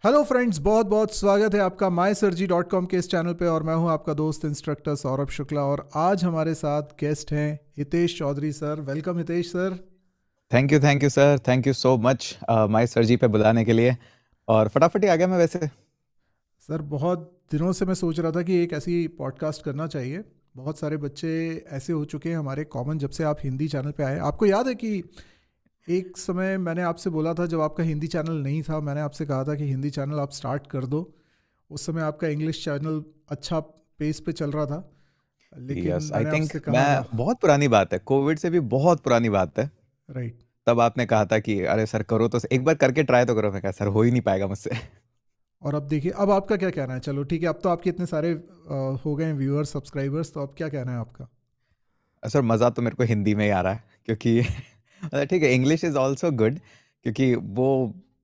Hello friends, बहुत बहुत स्वागत है आपका mysurgery.com के इस चैनल पे। और मैं हूं आपका दोस्त इंस्ट्रक्टर सौरभ शुक्ला। और आज हमारे साथ गेस्ट हैं Hitesh Chaudhary sir. Welcome Hitesh sir. Thank you sir, thank you so much my sir जी पे बुलाने के लिए। और फटाफट ही आ गया मैं वैसे। सर, बहुत दिनों से मैं सोच रहा था कि एक ऐसी पॉडकास्ट करना चाहिए। बहुत सारे बच्चे ऐसे हो चुके हैं हमारे कॉमन, जब से आप हिंदी चैनल पे आए। आपको याद है कि एक समय मैंने आपसे बोला था, जब आपका हिंदी चैनल नहीं था, मैंने आपसे कहा था कि हिंदी चैनल आप स्टार्ट कर दो। उस समय आपका इंग्लिश चैनल अच्छा पेस पे चल रहा था, लेकिन यस, आई मैंने थिंक आपसे मैं कहा था। बहुत पुरानी बात है, कोविड से भी बहुत पुरानी बात है। राइट। तब आपने कहा था कि अरे सर करो तो एक बार करके ट्राई तो करो। मैं कहा सर हो ही नहीं पाएगा मुझसे। और अब देखिए, अब आपका क्या कहना है? चलो ठीक है, अब तो आपके इतने सारे हो गए हैं व्यूअर्स, सब्सक्राइबर्स, तो अब क्या कहना है आपका? सर मज़ा तो मेरे को हिंदी में ही आ रहा है क्योंकि ठीक है, इंग्लिश इज़ ऑल्सो गुड। क्योंकि वो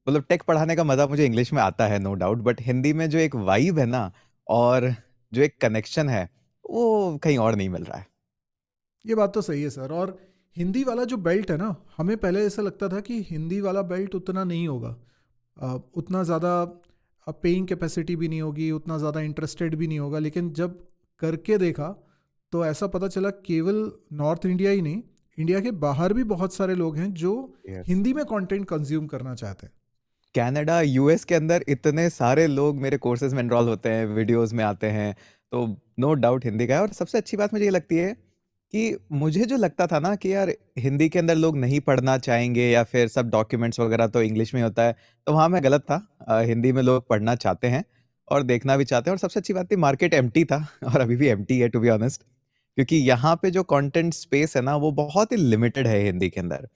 मतलब टेक पढ़ाने का मज़ा मुझे इंग्लिश में आता है, नो डाउट। बट हिंदी में जो एक वाइब है ना, और जो एक कनेक्शन है, वो कहीं और नहीं मिल रहा है। ये बात तो सही है सर। और हिंदी वाला जो बेल्ट है ना, हमें पहले ऐसा लगता था कि हिंदी वाला बेल्ट उतना नहीं होगा, उतना ज़्यादा पेइंग कैपेसिटी भी नहीं होगी, उतना ज़्यादा इंटरेस्टेड भी नहीं होगा। लेकिन जब करके देखा तो ऐसा पता चला, केवल नॉर्थ इंडिया ही नहीं, इंडिया के बाहर भी बहुत सारे लोग हैं जो यस। हिंदी में कंटेंट कंज्यूम करना चाहते हैं। कनाडा, यूएस के अंदर इतने सारे लोग मेरे कोर्सेज में एनरोल होते हैं, वीडियोस में आते हैं। तो नो डाउट हिंदी का है। और सबसे अच्छी बात मुझे ये लगती है कि मुझे जो लगता था ना कि यार हिंदी के अंदर लोग नहीं पढ़ना चाहेंगे या फिर सब डॉक्यूमेंट्स वगैरह तो इंग्लिश में होता है, तो वहाँ मैं गलत था। हिंदी में लोग पढ़ना चाहते हैं और देखना भी चाहते हैं। और सबसे अच्छी बात थी, मार्केट एम्प्टी था और अभी भी एम्प्टी है टू बी ऑनेस्ट। क्योंकि यहाँ पे जो कंटेंट स्पेस है ना, वो बहुत ही लिमिटेड है हिंदी के अंदर।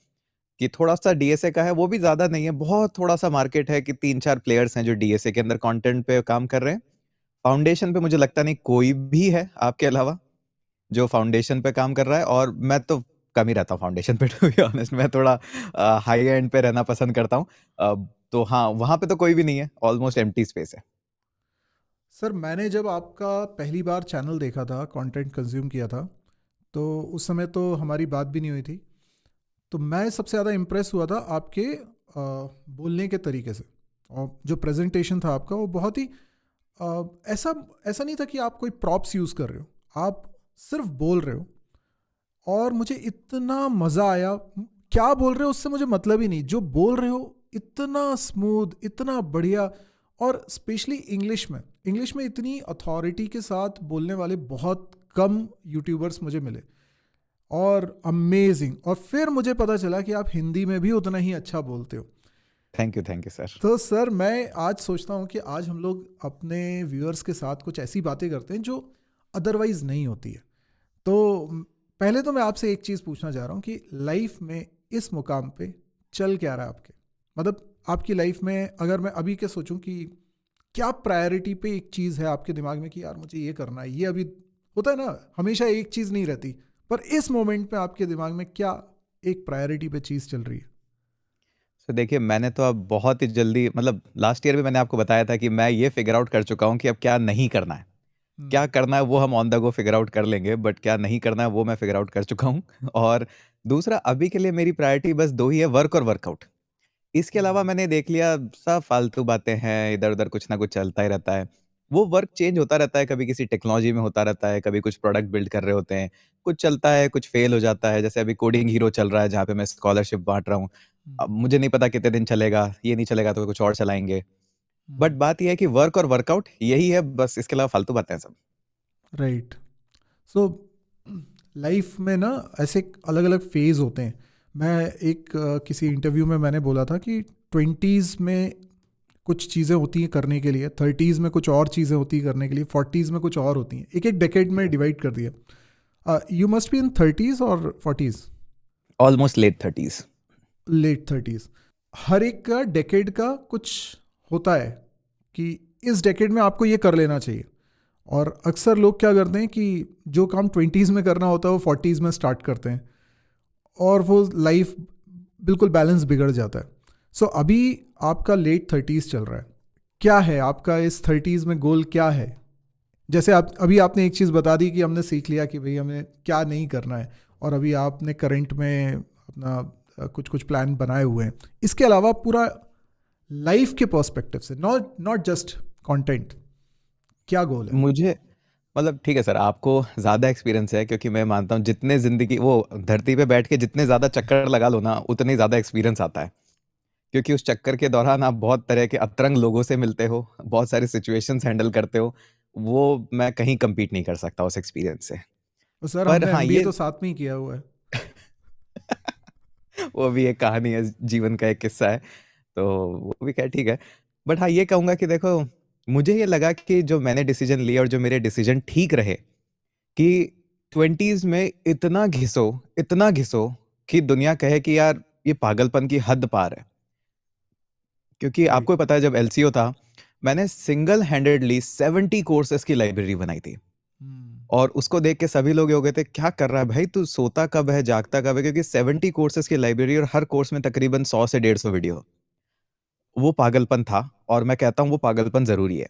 कि थोड़ा-सा डीएसए का है, वो भी ज़्यादा नहीं है, बहुत थोड़ा-सा मार्केट है कि 3-4 प्लेयर्स हैं जो डीएसए के अंदर कंटेंट पे काम कर रहे हैं। फाउंडेशन पे मुझे लगता नहीं कोई भी है आपके अलावा, जो फाउंडेशन पे काम कर रहा है। और मैं तो कम ही रहता हूँ फाउंडेशन पे टू बी ऑनेस्ट। मैं थोड़ा हाई एंड पे रहना पसंद करता हूँ। तो हाँ, वहाँ पे तो कोई भी नहीं है, ऑलमोस्ट एम्प्टी स्पेस है। सर, मैंने जब आपका पहली बार चैनल देखा था, कंटेंट कंज्यूम किया था, तो उस समय तो हमारी बात भी नहीं हुई थी। तो मैं सबसे ज़्यादा इम्प्रेस हुआ था आपके बोलने के तरीके से। और जो प्रेजेंटेशन था आपका, वो बहुत ही ऐसा ऐसा नहीं था कि आप कोई प्रॉप्स यूज़ कर रहे हो, आप सिर्फ बोल रहे हो। और मुझे इतना मज़ा आया। क्या बोल रहे हो उससे मुझे मतलब ही नहीं, जो बोल रहे हो इतना स्मूथ, इतना बढ़िया। और स्पेशली इंग्लिश में इतनी अथॉरिटी के साथ बोलने वाले बहुत कम यूट्यूबर्स मुझे मिले। और अमेजिंग। और फिर मुझे पता चला कि आप हिंदी में भी उतना ही अच्छा बोलते हो। Thank you sir. तो सर, मैं आज सोचता हूँ कि आज हम लोग अपने व्यूअर्स के साथ कुछ ऐसी बातें करते हैं जो अदरवाइज नहीं होती है। तो पहले तो मैं आपसे एक चीज़ पूछना चाह रहा हूँ कि लाइफ में इस मुकाम पे चल क्या रहा है आपके? मतलब आपकी लाइफ में अगर मैं अभी के सोचूं कि क्या प्रायोरिटी पे एक चीज़ है आपके दिमाग में कि यार मुझे ये करना है, ये अभी होता है ना, हमेशा एक चीज़ नहीं रहती। पर इस मोमेंट पे आपके दिमाग में क्या एक प्रायोरिटी पे चीज़ चल रही है? तो देखिए, मैंने तो अब बहुत ही जल्दी, मतलब लास्ट ईयर भी मैंने आपको बताया था कि मैं ये फिगर आउट कर चुका हूँ कि अब क्या नहीं करना है। क्या हम्म। करना है वो हम on the go figure out कर लेंगे, बट क्या नहीं करना है वो मैं फिगर आउट कर चुका हूँ। और दूसरा, अभी के लिए मेरी प्रायोरिटी बस 2 ही है, वर्क और वर्कआउट। इसके अलावा हम्म। मैंने देख लिया सब फालतू बातें हैं, इधर-उधर कुछ ना कुछ चलता ही रहता है। वो वर्क चेंज होता रहता है, कभी किसी टेक्नोलॉजी में होता रहता है, कभी कुछ प्रोडक्ट बिल्ड कर रहे होते हैं। कुछ चलता है, कुछ फेल हो जाता है। जैसे अभी कोडिंग हीरो चल रहा है जहाँ पे मैं स्कॉलरशिप बाँट रहा हूँ। अब हम्म। मुझे नहीं पता कितने दिन चलेगा, ये नहीं चलेगा तो कुछ और चलाएँगे। बट हम्म। बात ये है कि वर्क और वर्कआउट यही है बस, इसके अलावा फालतू बातें हैं सब। राइट। सो लाइफ में ना ऐसे अलग अलग फेज होते हैं। मैं एक किसी इंटरव्यू में मैंने बोला था कि ट्वेंटीज़ में कुछ चीज़ें होती हैं करने के लिए, थर्टीज़ में कुछ और चीज़ें होती हैं करने के लिए, फोर्टीज़ में कुछ और होती हैं। एक एक डेकेड में डिवाइड कर दिया। You must be in thirties और forties. Almost late 30s। Late thirties. हर एक का डेकेड का कुछ होता है कि इस डेकेड में आपको ये कर लेना चाहिए। और अक्सर लोग क्या करते हैं कि जो काम ट्वेंटीज़ में करना होता है वो फोर्टीज़ में स्टार्ट करते हैं, और वो लाइफ बिल्कुल बैलेंस बिगड़ जाता है। सो अभी आपका लेट थर्टीज़ चल रहा है। क्या है आपका इस थर्टीज़ में गोल, क्या है? जैसे आप अभी आपने एक चीज़ बता दी कि हमने सीख लिया कि भाई हमें क्या नहीं करना है, और अभी आपने करंट में अपना कुछ कुछ प्लान बनाए हुए हैं। इसके अलावा पूरा लाइफ के पर्सपेक्टिव से, नॉट नॉट जस्ट कंटेंट, क्या गोल है? मुझे मतलब ठीक है सर, आपको ज़्यादा एक्सपीरियंस है, क्योंकि मैं मानता हूँ जितने ज़िंदगी वो धरती पे बैठ के जितने ज़्यादा चक्कर लगा लो ना, उतने ज़्यादा एक्सपीरियंस आता है। क्योंकि उस चक्कर के दौरान आप बहुत तरह के अतरंग लोगों से मिलते हो, बहुत सारी सिचुएशंस हैंडल करते हो। वो मैं कहीं कम्पीट नहीं कर सकता उस एक्सपीरियंस से। तो सर पर हमने हाँ, एमबीए ये तो साथ में ही किया हुआ है। वो भी एक कहानी है, जीवन का एक किस्सा है। तो वो भी क्या ठीक है। बट हाँ, ये कहूँगा कि देखो, मुझे ये लगा कि जो मैंने डिसीजन लिए और जो मेरे डिसीजन ठीक रहे, कि 20s में इतना घिसो कि दुनिया कहे कि यार ये पागलपन की हद पार है। क्योंकि राइट। आपको पता है, जब एलसीओ था, मैंने सिंगल हैंडेडली 70 कोर्सेज की लाइब्रेरी बनाई थी। और उसको देख के सभी लोग ये हो गए थे, क्या कर रहा है भाई तू, सोता कब है, जागता कब है? क्योंकि 70 कोर्सेज की लाइब्रेरी और हर कोर्स में तकरीबन 100 से 150 वीडियो। वो पागलपन था, और मैं कहता हूँ वो पागलपन ज़रूरी है।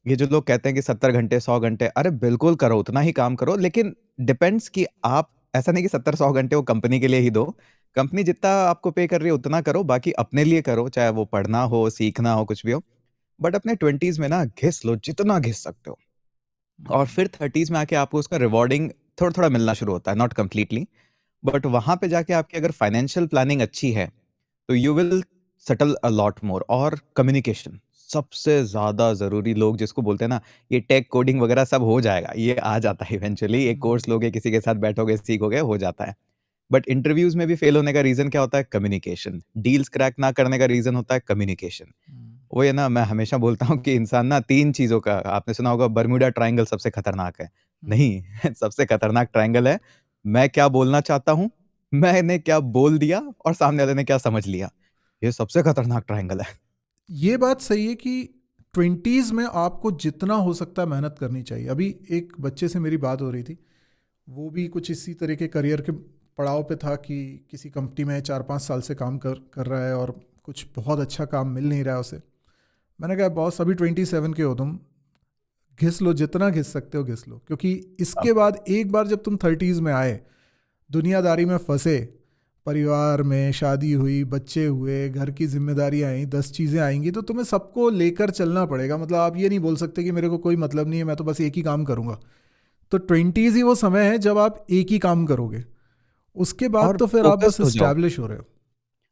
ये जो लोग कहते हैं कि 70 घंटे, 100 घंटे, अरे बिल्कुल करो, उतना ही काम करो, लेकिन डिपेंड्स कि आप, ऐसा नहीं कि 70-100 घंटे वो कंपनी के लिए ही दो। कंपनी जितना आपको पे कर रही है उतना करो, बाकी अपने लिए करो, चाहे वो पढ़ना हो, सीखना हो, कुछ भी हो। बट अपने 20s में ना घिस लो जितना घिस सकते हो। और फिर 30s में आके आपको उसका रिवॉर्डिंग थोड़ा-थोड़ा मिलना शुरू होता है, नॉट कंप्लीटली। बट वहाँ पे जाके आपकी अगर फाइनेंशियल प्लानिंग अच्छी है, तो you will settle a lot more. और कम्युनिकेशन सबसे ज़्यादा ज़रूरी, लोग जिसको बोलते हैं ना, ये टेक कोडिंग वगैरह सब हो जाएगा, ये आ जाता है इवेंचुअली, एक कोर्स लोगे, किसी के साथ बैठोगे, सीखोगे, हो जाता है। बट इंटरव्यूज़ में भी फेल होने का रीज़न क्या होता है? कम्युनिकेशन। डील्स क्रैक ना करने का रीज़न होता है कम्युनिकेशन। वो ये ना, मैं हमेशा बोलता हूँ कि इंसान ना 3 चीज़ों का, आपने सुना होगा बर्म्यूडा ट्रायंगल सबसे खतरनाक है। नहीं, सबसे खतरनाक ट्रायंगल है, मैं क्या बोलना चाहता हूँ, मैंने क्या बोल दिया और सामने वाले ने क्या समझ लिया। ये सबसे खतरनाक ट्रायंगल है। ये बात सही है कि 20s में आपको जितना हो सकता है मेहनत करनी चाहिए। अभी एक बच्चे से मेरी बात हो रही थी, वो भी कुछ इसी तरह के करियर के पड़ाव पे था कि किसी कंपनी में 4-5 साल से काम कर रहा है और कुछ बहुत अच्छा काम मिल नहीं रहा है उसे। मैंने कहा बॉस अभी 27 के हो तुम, घिस लो जितना घिस सकते हो घिस लो, क्योंकि अब इसके बाद एक बार जब तुम 30s में आए, दुनियादारी में फंसे, परिवार में शादी हुई, बच्चे हुए, घर की जिम्मेदारियां आई, 10 चीज़ें आएंगी, तो तुम्हें सबको लेकर चलना पड़ेगा। मतलब आप ये नहीं बोल सकते कि मेरे को कोई मतलब नहीं है, मैं तो बस एक ही काम करूंगा। तो 20s ही वो समय है जब आप एक ही काम करोगे, उसके बाद और तो फिर आप बस फ़ोकस्ड हो जाओ। इस्टेब्लिश हो रहे हो।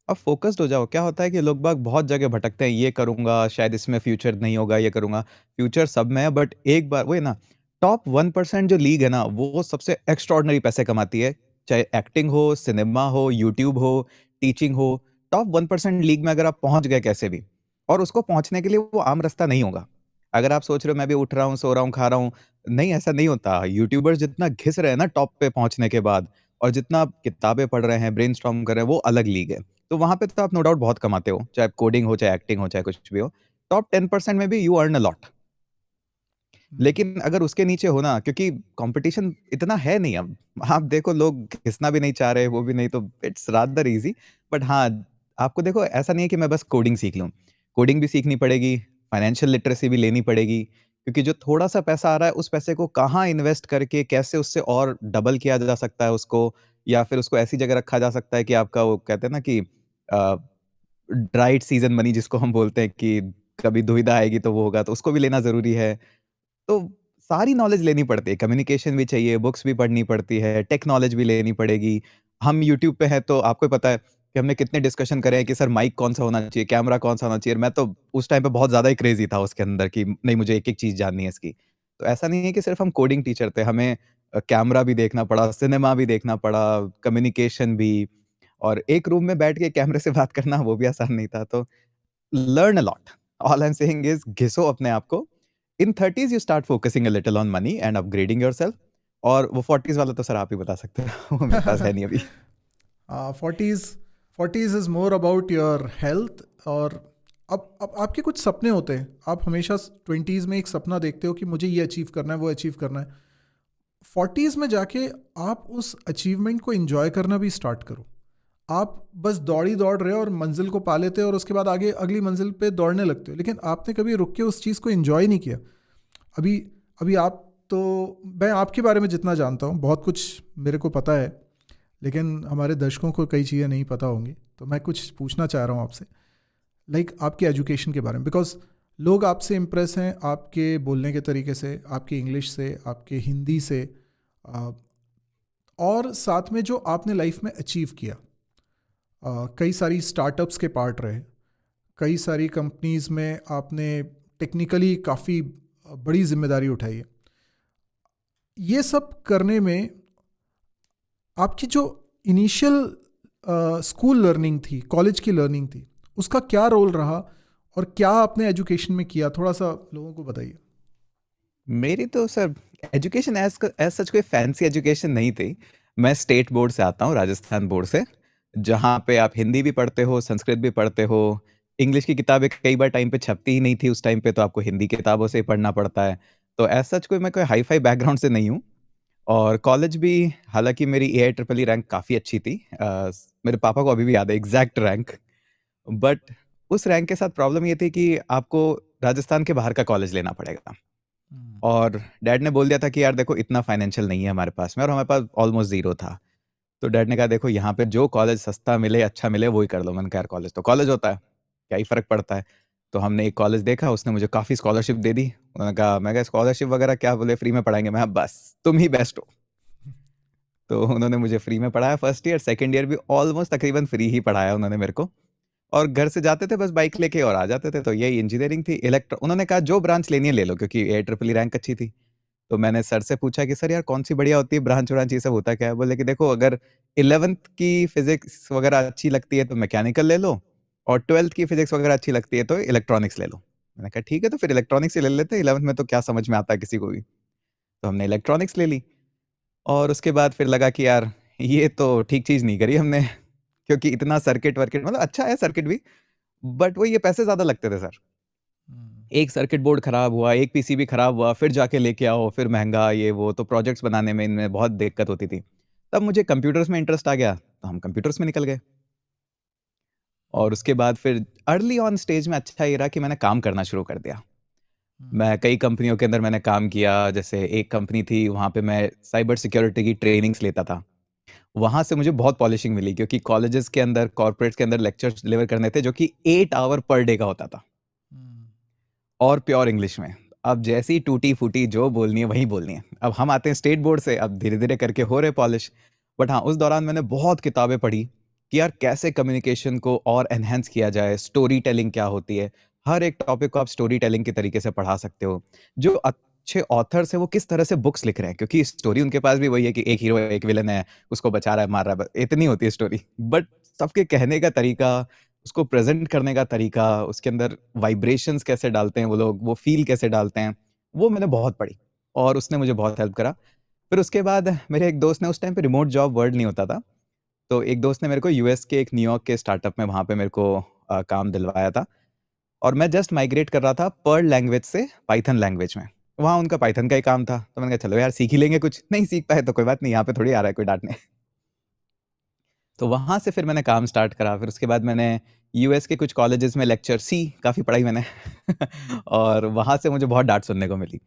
अब फ़ोकस्ड हो जाओ, क्या होता है कि लोग बाग बहुत जगह भटकते हैं, ये करूँगा, शायद इसमें फ्यूचर नहीं होगा, ये करूँगा। फ्यूचर सब में है, बट एक बार वही ना, टॉप 1% जो लीग है ना, वो सबसे एक्स्ट्राऑर्डिनरी पैसे कमाती है। चाहे एक्टिंग हो, सिनेमा हो, यूट्यूब हो, टीचिंग हो, टॉप 1% लीग में अगर आप पहुँच गए कैसे भी, और उसको पहुँचने के लिए वो आम रास्ता नहीं होगा। अगर आप सोच रहे हो मैं भी उठ रहा हूँ, सो रहा हूँ, खा रहा हूँ, नहीं, ऐसा नहीं होता। यूट्यूबर्स जितना घिस रहे हैं ना टॉप पे पहुँचने के बाद, और जितना आप किताबें पढ़ रहे हैं, ब्रेनस्टॉर्म कर रहे हैं, वो अलग लीग है। तो वहाँ पे तो आप नो डाउट बहुत कमाते हो, चाहे कोडिंग हो, चाहे एक्टिंग हो, चाहे कुछ भी हो। टॉप 10% में भी यू अर्न अ लॉट। लेकिन अगर उसके नीचे हो ना, क्योंकि कॉम्पिटिशन इतना है नहीं अब। आप देखो, लोग घिसना भी नहीं चाह रहे, वो भी नहीं, तो इट्स रादर ईज़ी। बट हाँ, आपको देखो, ऐसा नहीं है कि मैं बस कोडिंग सीख लूँ। कोडिंग भी सीखनी पड़ेगी, फाइनेंशियल लिटरेसी भी लेनी पड़ेगी, क्योंकि जो थोड़ा-सा पैसा आ रहा है, उस पैसे को कहाँ इन्वेस्ट करके कैसे उससे और डबल किया जा सकता है उसको, या फिर उसको ऐसी जगह रखा जा सकता है कि आपका, वो कहते हैं ना कि अ राइट सीज़न मनी जिसको हम बोलते हैं, कि कभी दुविधा आएगी तो वो होगा, तो उसको भी लेना ज़रूरी है। तो सारी नॉलेज लेनी पड़ती है, कम्युनिकेशन भी चाहिए, बुक्स भी पढ़नी पड़ती है, टेक नॉलेज भी लेनी पड़ेगी। हम यूट्यूब पे हैं, तो आपको पता है कि हमने कितने डिस्कशन करे हैं कि सर माइक कौन-सा होना चाहिए, कैमरा कौन-सा होना चाहिए। मैं तो उस टाइम पे बहुत ज़्यादा ही क्रेज़ी था उसके अंदर, कि नहीं, मुझे एक-एक चीज़ जाननी है इसकी। तो ऐसा नहीं है कि सिर्फ़ हम कोडिंग टीचर थे, हमें कैमरा भी देखना पड़ा, सिनेमा भी देखना पड़ा, कम्युनिकेशन भी, और एक रूम में बैठ के कैमरे से बात करना वो भी आसान नहीं था। तो learn a lot. All I am saying is घिसो अपने आप को। In 30s you start focusing a little on money and upgrading yourself. और वो 40s वाला तो सर आप ही बता सकते हो, वो मेरे पास है नहीं अभी। 40s, 40s is more about your health. और अब आपके कुछ सपने होते हैं, आप हमेशा 20s में एक सपना देखते हो कि मुझे ये अचीव करना है, वो अचीव करना है। 40s में जाके आप उस अचीवमेंट को एंजॉय करना भी स्टार्ट करो। आप बस दौड़ी दौड़ रहे हो और मंजिल को पा लेते हो और उसके बाद आगे अगली मंजिल पे दौड़ने लगते हो, लेकिन आपने कभी रुक के उस चीज़ को एंजॉय नहीं किया। अभी अभी आप तो, मैं आपके बारे में जितना जानता हूँ बहुत कुछ मेरे को पता है, लेकिन हमारे दर्शकों को कई चीज़ें नहीं पता होंगी, तो मैं कुछ पूछना चाह रहा हूँ आपसे। लाइक आपके एजुकेशन के बारे में, बिकॉज लोग आपसे इम्प्रेस हैं आपके बोलने के तरीके से, आपके इंग्लिश से, आपके हिंदी से, आ, और साथ में जो आपने लाइफ में अचीव किया। कई सारी स्टार्टअप्स के पार्ट रहे, कई सारी कंपनीज में आपने टेक्निकली काफ़ी बड़ी जिम्मेदारी उठाई है। ये सब करने में आपकी जो इनिशियल स्कूल लर्निंग थी, कॉलेज की लर्निंग थी, उसका क्या रोल रहा और क्या आपने एजुकेशन में किया, थोड़ा सा लोगों को बताइए। मेरी तो sir education as as such कोई फैंसी एजुकेशन नहीं थी। मैं स्टेट बोर्ड से आता हूँ, राजस्थान बोर्ड से, जहाँ पे आप हिंदी भी पढ़ते हो, संस्कृत भी पढ़ते हो। इंग्लिश की किताबें कई बार टाइम पे छपती ही नहीं थी उस टाइम पे, तो आपको हिंदी किताबों से ही पढ़ना पड़ता है। तो एज सच कोई मैं कोई हाई फाई बैकग्राउंड से नहीं हूँ। और कॉलेज भी, हालांकि मेरी AIEEE रैंक काफ़ी अच्छी थी। मेरे पापा को अभी भी याद है एग्जैक्ट रैंक। बट उस रैंक के साथ प्रॉब्लम ये थी कि आपको राजस्थान के बाहर का कॉलेज लेना पड़ेगा। हम्म। और डैड ने बोल दिया था कि यार देखो इतना फाइनेंशियल नहीं है हमारे पास में, और हमारे पास ऑलमोस्ट ज़ीरो था। तो डैड ने कहा देखो यहाँ पे जो कॉलेज सस्ता मिले, अच्छा मिले, वही कर लो। मैंने कहा यार कॉलेज तो कॉलेज होता है, क्या ही फ़र्क पड़ता है। तो हमने एक कॉलेज देखा, उसने मुझे काफ़ी स्कॉलरशिप दे दी। उन्होंने कहा, मैं कहा स्कॉलरशिप वगैरह क्या, बोले फ्री में पढ़ाएंगे। मैं कहा, बस तुम ही बेस्ट हो। तो उन्होंने मुझे फ्री में पढ़ाया, फर्स्ट ईयर सेकंड ईयर भी ऑलमोस्ट तकरीबन फ्री ही पढ़ाया उन्होंने मेरे को। और घर से जाते थे बस बाइक लेके और आ जाते थे। तो यही इंजीनियरिंग थी। उन्होंने कहा जो ब्रांच लेनी है ले लो, क्योंकि AIEEE रैंक अच्छी थी। तो मैंने सर से पूछा कि सर यार कौन सी बढ़िया होती है, ब्रांच व्रांच ये सब होता क्या है? बोले कि देखो अगर 11th की फिजिक्स वगैरह अच्छी लगती है तो मैकेनिकल ले लो, और 12th की फिजिक्स वगैरह अच्छी लगती है तो इलेक्ट्रॉनिक्स ले लो। मैंने कहा ठीक है, तो फिर इलेक्ट्रॉनिक्स ही ले लेते हैं, 11th में तो क्या समझ में आता है किसी को भी। तो हमने इलेक्ट्रॉनिक्स ले ली। और उसके बाद फिर लगा कि यार ये तो ठीक चीज़ नहीं करी हमने, क्योंकि इतना सर्किट वर्किट, मतलब अच्छा है सर्किट भी, बट वो ये पैसे ज़्यादा लगते थे सर। हम्म। एक सर्किट बोर्ड खराब हुआ, एक पीसीबी खराब हुआ, फिर जाके लेके आओ, फिर महँगा ये वो, तो प्रोजेक्ट्स बनाने में इनमें बहुत दिक्कत होती थी। तब मुझे कंप्यूटर्स में इंटरेस्ट आ गया, तो हम कंप्यूटर्स में निकल गए। और उसके बाद फिर अर्ली ऑन स्टेज में अच्छा ये रहा कि मैंने काम करना शुरू कर दिया। हम्म। मैं कई कंपनियों के अंदर मैंने काम किया, जैसे एक कंपनी थी, वहाँ पे मैं साइबर सिक्योरिटी की ट्रेनिंग्स लेता था। वहाँ से मुझे बहुत पॉलिशिंग मिली, क्योंकि कॉलेजेस के अंदर, कॉर्पोरेट्स के अंदर लेक्चर्स डिलीवर करने थे, जो कि 8 आवर पर डे का होता था। हम्म। और प्योर इंग्लिश में। अब जैसी टूटी-फूटी जो बोलनी है वही बोलनी है। अब हम आते हैं स्टेट बोर्ड से, अब धीरे-धीरे करके हो रहे पॉलिश। बट हाँ, उस दौरान मैंने बहुत किताबें पढ़ी कि यार कैसे कम्युनिकेशन को और एनहांस किया जाए, स्टोरी टेलिंग क्या होती है। हर एक टॉपिक को आप स्टोरी टेलिंग के तरीके से पढ़ा सकते हो। जो अच्छे ऑथर्स हैं वो किस तरह से बुक्स लिख रहे हैं, क्योंकि स्टोरी उनके पास भी वही है कि एक हीरो है, एक विलेन है, उसको बचा रहा है, मार रहा है, ब इतनी होती है स्टोरी। बट सबके कहने का तरीका, उसको प्रेज़ेंट करने का तरीका, उसके अंदर वाइब्रेशंस कैसे डालते हैं वो लोग, वो फ़ील कैसे डालते हैं, वो मैंने बहुत पढ़ी, और उसने मुझे बहुत हेल्प करा। फिर उसके बाद मेरे एक दोस्त ने, उस टाइम पे रिमोट जॉब वर्ड नहीं होता था, तो एक दोस्त ने मेरे को यूएस के एक न्यूयॉर्क के स्टार्टअप में वहाँ पे मेरे को काम दिलवाया था, और मैं जस्ट माइग्रेट कर रहा था पर्ल लैंग्वेज से पाइथन लैंग्वेज में। वहाँ उनका पाइथन का ही काम था, तो मैंने कहा चलो यार सीख ही लेंगे कुछ, नहीं सीख पाए तो कोई बात नहीं, यहाँ पे थोड़ी आ रहा है कोई डाँटने। तो वहाँ से फिर मैंने काम स्टार्ट करा। फिर उसके बाद मैंने यूएस के कुछ कॉलेजेस में लेक्चर सी, काफ़ी पढ़ाई मैंने। हम्म। और वहाँ से मुझे बहुत डाँट सुनने को मिली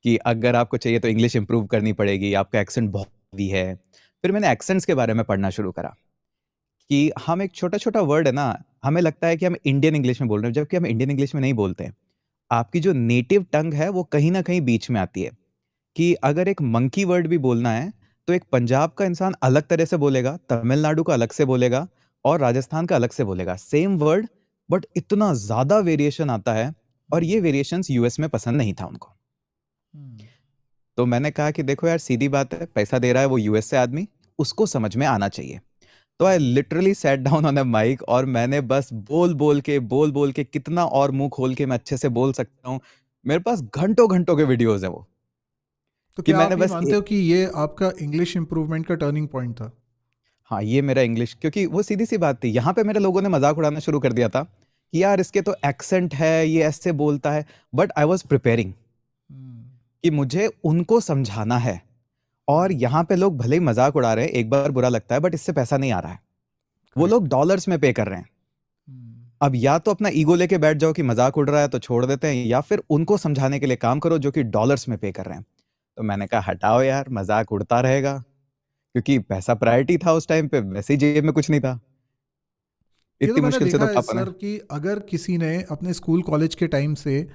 कि अगर आपको चाहिए तो इंग्लिश इम्प्रूव करनी पड़ेगी, आपका एक्सेंट बहुत हेवी है। फिर मैंने एक्सेंट्स के बारे में पढ़ना शुरू करा कि हम एक छोटा-छोटा वर्ड है ना, हमें लगता है कि हम इंडियन इंग्लिश में बोल रहे हैं, जबकि हम इंडियन इंग्लिश में नहीं बोलते हैं। आपकी जो नेटिव टंग है, वो कहीं न कहीं बीच में आती है। कि अगर एक मंकी वर्ड भी बोलना है, तो एक पंजाब का इंसान अलग तरह से बोलेगा, तमिलनाडु का अलग से बोलेगा, और राजस्थान का अलग से बोलेगा। सेम वर्ड, बट इतना ज़्यादा वेरिएशन आता है, और ये वेरिएशंस यूएस में पसंद नहीं था उनको। हम्म। तो मैंने कहा कि देखो यार सीधी बात है, पैसा दे रहा है वो यूएस से आदमी, उसको समझ में आना चाहिए। तो I literally sat down on a mic, और मैंने बस बोल-बोल के कितना और मुँह खोल के मैं अच्छे से बोल सकता हूँ। मेरे पास घंटों-घंटों के वीडियोज़ हैं वो, तो कि क्या मैंने आप ये बस मानते हो कि ये आपका इंग्लिश इम्प्रूवमेंट का टर्निंग पॉइंट था? हाँ, ये मेरा इंग्लिश, क्योंकि वो सीधी-सी बात थी। यहाँ पे मेरे लोगों ने मज़ाक उड़ाना शुरू कर दिया था कि यार इसके तो एक्सेंट है, ये ऐसे बोलता है। बट आई वाज़ प्रिपेयरिंग हम्म। कि मुझे उनको समझाना है, और हम्म। यहाँ पे लोग भले ही मज़ाक उड़ा रहे हैं, एक बार बुरा लगता है, बट इससे पैसा नहीं आ रहा है। वो लोग करेक्ट। डॉलर्स में पे कर रहे हैं। हम्म। अब या तो अपना ईगो लेके बैठ जाओ कि मज़ाक उड़ रहा है तो छोड़ देते हैं, या फिर उनको समझाने के लिए काम करो जो कि डॉलर्स में पे कर रहे हैं। तो मैंने कहा हटाओ यार, मज़ाक उड़ता रहेगा, क्योंकि पैसा प्रायोरिटी था उस टाइम पे, वैसे ही जेब में कुछ नहीं था। ये तो इतनी मैंने मुश्किल से देखा तो है पापा ने सर कि अगर किसी ने अपने स्कूल कॉलेज के टाइम से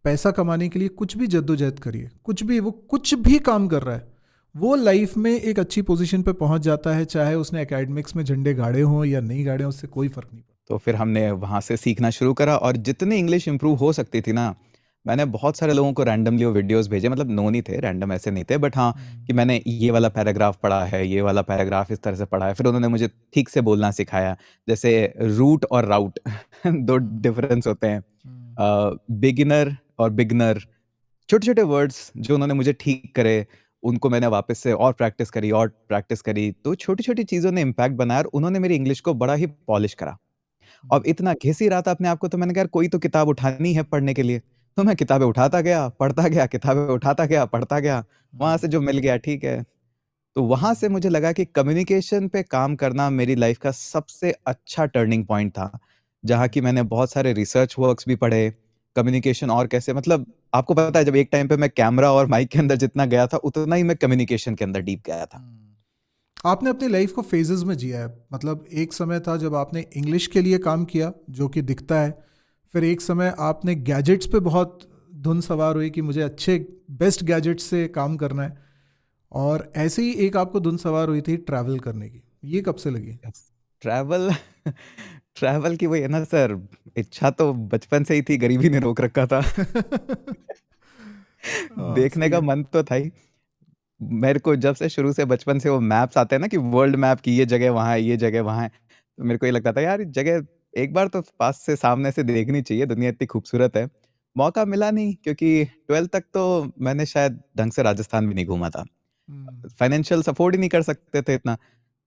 पैसा कमाने के लिए कुछ भी जद्दोजहद करी है, कुछ भी, वो कुछ भी काम कर रहा है, वो लाइफ में एक अच्छी पोजीशन पे पहुंच जाता है, चाहे उसने एकेडमिक्स में झंडे गाड़े हों या नहीं गाड़े हों, उससे कोई फर्क नहीं पड़ता। तो फिर हमने वहाँ से सीखना शुरू करा और जितनी इंग्लिश इम्प्रूव हो सकती थी ना, मैंने बहुत सारे लोगों को रैंडमली वो वीडियोस भेजे, मतलब नोन ही थे, रैंडम ऐसे नहीं थे, बट हाँ, कि मैंने ये वाला पैराग्राफ पढ़ा है, ये वाला पैराग्राफ इस तरह से पढ़ा है, फिर उन्होंने मुझे ठीक से बोलना सिखाया। जैसे रूट और राउट दो डिफरेंस होते हैं, बिगिनर और बिगनर, छोटे-छोटे वर्ड्स जो उन्होंने मुझे ठीक करे, उनको मैंने वापस से और प्रैक्टिस करी, तो छोटी-छोटी चीज़ों ने इम्पैक्ट बनाया और उन्होंने मेरी इंग्लिश को बड़ा ही पॉलिश करा। अब इतना घिस ही रहा था अपने आप को, तो मैंने कहा यार कोई तो किताब उठानी है पढ़ने के लिए। तो मैं किताबें उठाता गया, पढ़ता गया, किताबें उठाता गया, पढ़ता गया। वहाँ से जो मिल गया ठीक है। तो वहाँ से मुझे लगा कि कम्युनिकेशन पे काम करना मेरी लाइफ़ का सबसे अच्छा टर्निंग पॉइंट था। जहाँ की मैंने बहुत सारे रिसर्च वर्क्स भी पढ़े, कम्युनिकेशन और कैसे, मतलब आपको पता है जब एक टाइम पे मैं कैमरा और माइक के अंदर जितना गया था, उतना ही मैं कम्युनिकेशन के अंदर डीप गया था। आपने अपनी लाइफ को फेजेस में जिया है, मतलब एक समय था जब आपने इंग्लिश के लिए काम किया जो कि दिखता है, फिर एक समय आपने गैजेट्स पे बहुत धुन सवार हुई कि मुझे अच्छे बेस्ट गैजेट्स से काम करना है, और ऐसे ही एक आपको धुन सवार हुई थी ट्रैवल करने की। ये कब से लगी? यस, ट्रैवल ट्रैवल की वही है ना सर, इच्छा तो बचपन से ही थी, गरीबी ने रोक रखा था। हाँ, देखने सही का है। मन तो था ही। मेरे को जब से शुरू से बचपन से वो मैप्स आते हैं ना कि वर्ल्ड मैप की ये जगह वहाँ है, ये जगह वहाँ है। तो मेरे को ये लगता था यार ये जगह एक बार तो पास से सामने से देखनी चाहिए, दुनिया इतनी खूबसूरत है। मौका मिला नहीं क्योंकि 12th तक तो मैंने शायद ढंग से राजस्थान भी नहीं घूमा था। हम्म, फाइनेंशियल अफोर्ड ही नहीं कर सकते थे इतना।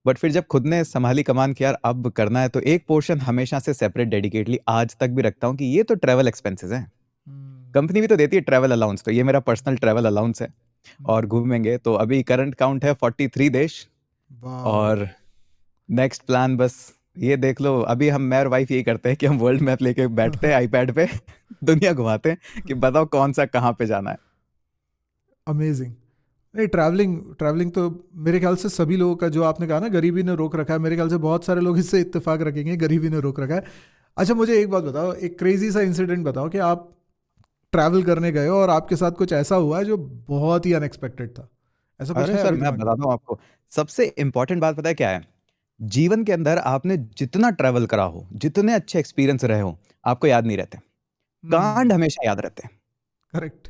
बट फिर जब खुद ने सँभाली कमान कि यार अब करना है, तो एक पोर्शन हमेशा से सेपरेट डेडिकेटली आज तक भी रखता हूँ कि ये तो ट्रैवल एक्सपेंसेस हैं। हम्म, कंपनी भी तो देती है ट्रैवल अलाउंस, तो ये मेरा पर्सनल ट्रैवल अलाउंस है। और हम्म, घूमेंगे तो अभी करंट काउंट है 43 देश। वाओ। और नेक्स्ट प्लान बस ये देख लो, अभी हम मैं और वाइफ यही करते हैं कि हम वर्ल्ड मैप लेके बैठते हैं आईपैड पे दुनिया घुमाते हैं कि बताओ कौन-सा कहाँ पे जाना है। अमेजिंग। नहीं, ट्रैवलिंग ट्रैवलिंग तो मेरे ख्याल से सभी लोगों का, जो आपने कहा ना गरीबी ने रोक रखा है, मेरे ख्याल से बहुत सारे लोग इससे इत्तेफाक रखेंगे, गरीबी ने रोक रखा है। अच्छा, मुझे एक बात बताओ, एक क्रेजी सा इंसिडेंट बताओ कि आप ट्रैवल करने गए हो और आपके साथ कुछ ऐसा हुआ है जो बहुत ही अनएक्सपेक्टेड था। ऐसा कुछ अरे है सर अभी मैं दिमाग में? बताता हूँ आपको, सबसे इम्पोर्टेंट बात पता है क्या है? जीवन के अंदर आपने जितना ट्रैवल करा हो, जितने अच्छे एक्सपीरियंस रहे हो, आपको याद नहीं रहते। कांड हम्म। हमेशा याद रहते हैं। करेक्ट।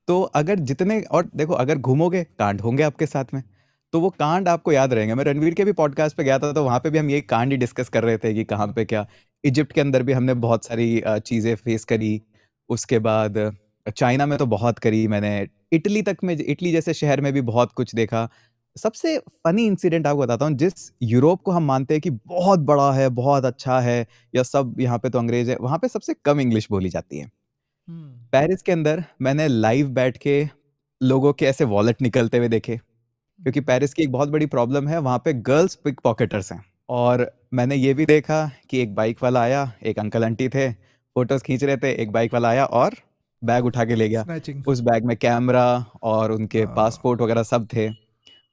तो अगर जितने और देखो अगर घूमोगे, कांड होंगे आपके साथ में, तो वो कांड आपको याद रहेंगे। मैं रणवीर के भी पॉडकास्ट पे गया था, तो वहाँ पे भी हम यही कांड ही डिस्कस कर रहे थे कि कहाँ पे क्या। इजिप्ट के अंदर भी हमने बहुत सारी चीज़ें फेस करी। उसके बाद चाइना में तो बहुत करी मैंने। इटली तक में, इटली जैसे शहर में भी बहुत कुछ देखा। सबसे फ़नी इंसिडेंट आपको बताता हूँ, जिस यूरोप को हम मानते हैं कि बहुत बड़ा है, बहुत अच्छा है, या सब यहाँ पे तो अंग्रेज़ है, वहाँ पे सबसे कम इंग्लिश बोली जाती है। हम्म। पेरिस के अंदर मैंने लाइव बैठ के लोगों के ऐसे वॉलेट निकलते हुए देखे, क्योंकि पेरिस की एक बहुत बड़ी प्रॉब्लम है, वहाँ पे गर्ल्स पिक पॉकेटर्स हैं। और मैंने ये भी देखा कि एक बाइक वाला आया, एक अंकल आंटी थे, फ़ोटोज़ खींच रहे थे, एक बाइक वाला आया और बैग उठा के ले गया। स्नैचिंग। उस बैग में कैमरा और उनके पासपोर्ट वगैरह सब थे।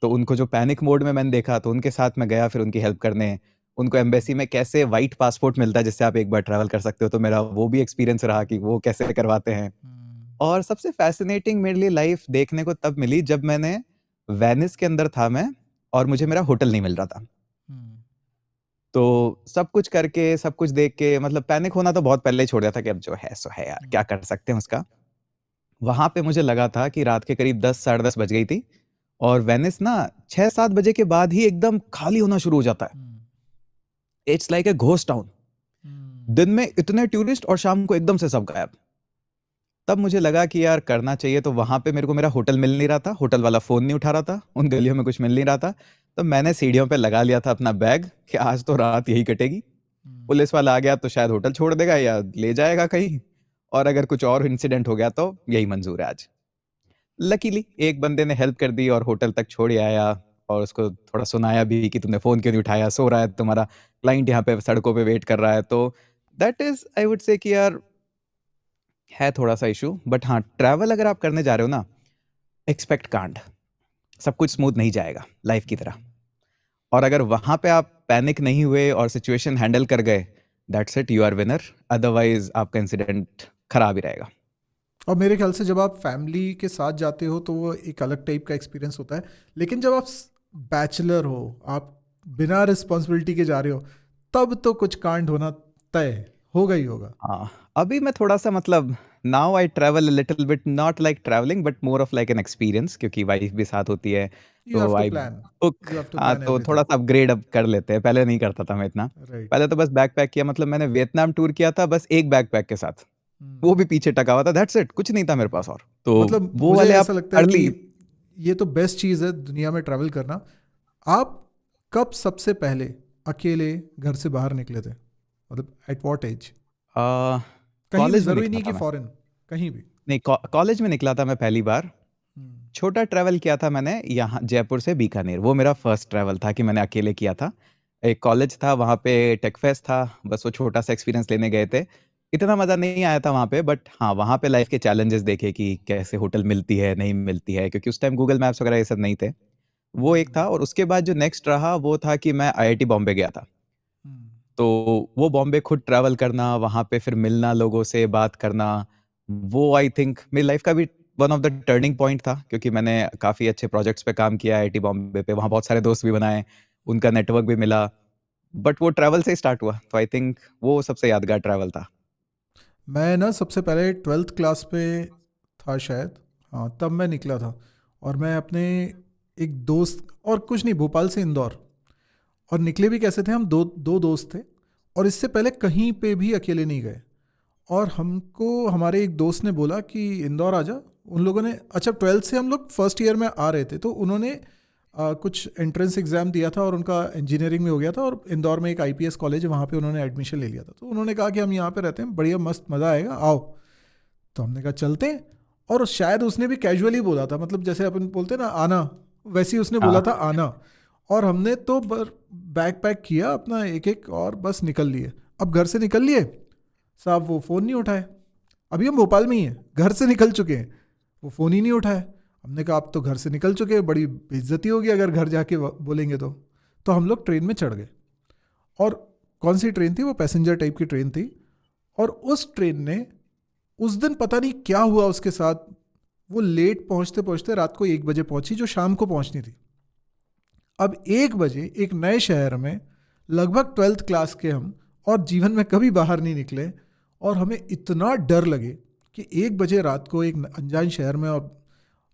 तो उनको जो पैनिक मोड में मैंने देखा, तो उनके साथ मैं गया फिर उनकी हेल्प करने। उनको एम्बेसी में कैसे व्हाइट पासपोर्ट मिलता है जिससे आप एक बार ट्रैवल कर सकते हो, तो मेरा वो भी एक्सपीरियंस रहा कि वो कैसे करवाते हैं। और सबसे फ़ैसिनेटिंग मेरे लिए लाइफ़ देखने को तब मिली जब मैंने वेनिस के अंदर था मैं, और मुझे मेरा होटल नहीं मिल रहा था। तो सब कुछ करके, सब कुछ देख के, मतलब पैनिक होना तो बहुत पहले ही छोड़ दिया था कि अब जो है सो है यार, क्या कर सकते हैं उसका। वहाँ पे मुझे लगा था कि रात के करीब 10 साढ़े 10 बज गई थी, और वेनिस ना 6-7 बजे के बाद ही एकदम खाली होना शुरू हो जाता है। It's like a ghost town. दिन में इतने टूरिस्ट और शाम को एकदम से सब गायब। तब मुझे लगा कि यार करना चाहिए, तो वहाँ पे मेरे को मेरा होटल मिल नहीं रहा था, होटल वाला फ़ोन नहीं उठा रहा था, उन गलियों में कुछ मिल नहीं रहा था। तो मैंने सीढ़ियों पे लगा लिया था अपना बैग कि आज तो रात यही कटेगी। पुलिस वाला आ गया तो शायद होटल छोड़ देगा या ले जाएगा कहीं, और अगर कुछ और इंसिडेंट हो गया तो यही मंज़ूर है आज। लकीली एक बंदे ने हेल्प कर दी और होटल तक छोड़ आया, और उसको थोड़ा सुनाया भी कि तुमने फ़ोन क्यों नहीं उठाया, सो रहा है तुम्हारा क्लाइंट यहाँ पे सड़कों पे वेट कर रहा है। तो that is I would say कि यार है थोड़ा-सा इश्यू, बट हाँ, ट्रैवल अगर आप करने जा रहे हो ना, एक्सपेक्ट कांट। सब कुछ स्मूथ नहीं जाएगा लाइफ़ की तरह। और अगर वहाँ पे आप पैनिक नहीं हुए और सिचुएशन हैंडल कर गए, that's it, you are winner. Otherwise आपका इंसिडेंट खराब ही रहेगा। और मेरे ख्याल से जब आप फैमिली के साथ जाते हो तो वो एक अलग टाइप का एक्सपीरियंस होता है, लेकिन जब आप बैचलर हो, आप बिना रिस्पॉन्सिबिलिटी के जा रहे हो, तब तो कुछ कांड होना तय होगा ही होगा। हाँ, अभी मैं थोड़ा-सा मतलब now I travel a little bit, not like travelling but more of like an experience, क्योंकि वाइफ भी साथ होती है, यू हैव तो to I plan, book. You have to हाँ, प्लान तो एवरीथिंग। थोड़ा-सा अपग्रेड अब कर लेते हैं, पहले नहीं करता था मैं इतना। राइट। पहले तो बस बैकपैक किया, मतलब मैंने वियतनाम टूर किया था बस एक बैकपैक के साथ, वो भी पीछे टका हुआ था, दैट्स इट, कुछ नहीं था मेरे पास और। तो मतलब वो मुझे वाले आप ऐसा लगता है कर कि ली। ये तो बेस्ट चीज़ है दुनिया में ट्रैवल करना। आप कब सबसे पहले अकेले घर से बाहर निकले थे, मतलब एट वॉट एज? कहीं भी, कॉलेज में ज़रूरी निकला नहीं कि था मैं। फॉरेन, कहीं भी। नहीं, कॉलेज में निकला था मैं पहली बार। हम्म। छोटा ट्रैवल किया था मैंने यहाँ जयपुर से बीकानेर, वो मेरा फर्स्ट ट्रैवल था कि मैंने अकेले किया था। एक कॉलेज था वहाँ पे, टेक फेस्ट था, बस वो छोटा-सा एक्सपीरियंस लेने गए थे। इतना मज़ा नहीं आया था वहाँ पे, बट हाँ, वहाँ पे लाइफ़ के चैलेंजेस देखे कि कैसे होटल मिलती है, नहीं मिलती है, क्योंकि उस टाइम गूगल मैप्स वगैरह ये सब नहीं थे। वो एक था, और उसके बाद जो नेक्स्ट रहा वो था कि मैं आईआईटी बॉम्बे गया था। हम्म। तो वो बॉम्बे खुद ट्रैवल करना, वहाँ पे फिर मिलना लोगों से, बात करना, वो आई थिंक मेरी लाइफ़ का भी one of the turning point था, क्योंकि मैंने काफ़ी अच्छे प्रोजेक्ट्स पे काम किया आईआईटी बॉम्बे पे, वहाँ बहुत सारे दोस्त भी बनाए, उनका नेटवर्क भी मिला। बट वो ट्रैवल से ही स्टार्ट हुआ, तो आई थिंक वो सबसे यादगार ट्रैवल था। मैं ना सबसे पहले ट्वेल्थ क्लास पे था शायद, हाँ तब मैं निकला था। और मैं अपने एक दोस्त, और कुछ नहीं, भोपाल से इंदौर। और निकले भी कैसे थे, हम दो दो दोस्त थे, और इससे पहले कहीं पे भी अकेले नहीं गए। और हमको हमारे एक दोस्त ने बोला कि इंदौर आ जा। उन लोगों ने, अच्छा ट्वेल्थ से हम लोग फर्स्ट ईयर में आ रहे थे, तो उन्होंने कुछ एंट्रेंस एग्ज़ाम दिया था और उनका इंजीनियरिंग में हो गया था, और इंदौर में एक आईपीएस कॉलेज है, वहाँ पे उन्होंने एडमिशन ले लिया था। तो उन्होंने कहा कि हम यहाँ पे रहते हैं, बढ़िया मस्त मज़ा आएगा, आओ। तो हमने कहा चलते हैं। और शायद उसने भी कैजुअली बोला था, मतलब जैसे अपन बोलते हैं ना आना, वैसे ही उसने बोला हाँ, था आना। और हमने तो बैग पैक किया अपना एक एक, और बस निकल लिए। अब घर से निकल लिए, साहब वो फ़ोन नहीं उठाए। अभी हम भोपाल में ही हैं, घर से निकल चुके हैं, वो फ़ोन ही नहीं उठाए। हमने कहा अब तो घर से निकल चुके हैं, बड़ी बेइज्जती होगी अगर घर जाके बोलेंगे तो हम लोग ट्रेन में चढ़ गए। और कौन सी ट्रेन थी वो, पैसेंजर टाइप की ट्रेन थी। और उस ट्रेन ने, उस दिन पता नहीं क्या हुआ उसके साथ, वो लेट पहुंचते पहुंचते रात को 1 बजे पहुंची, जो शाम को पहुंचनी थी। अब 1 बजे एक नए शहर में, लगभग ट्वेल्थ क्लास के हम, और जीवन में कभी बाहर नहीं निकले, और हमें इतना डर लगे कि 1 बजे रात को एक अनजान शहर में, और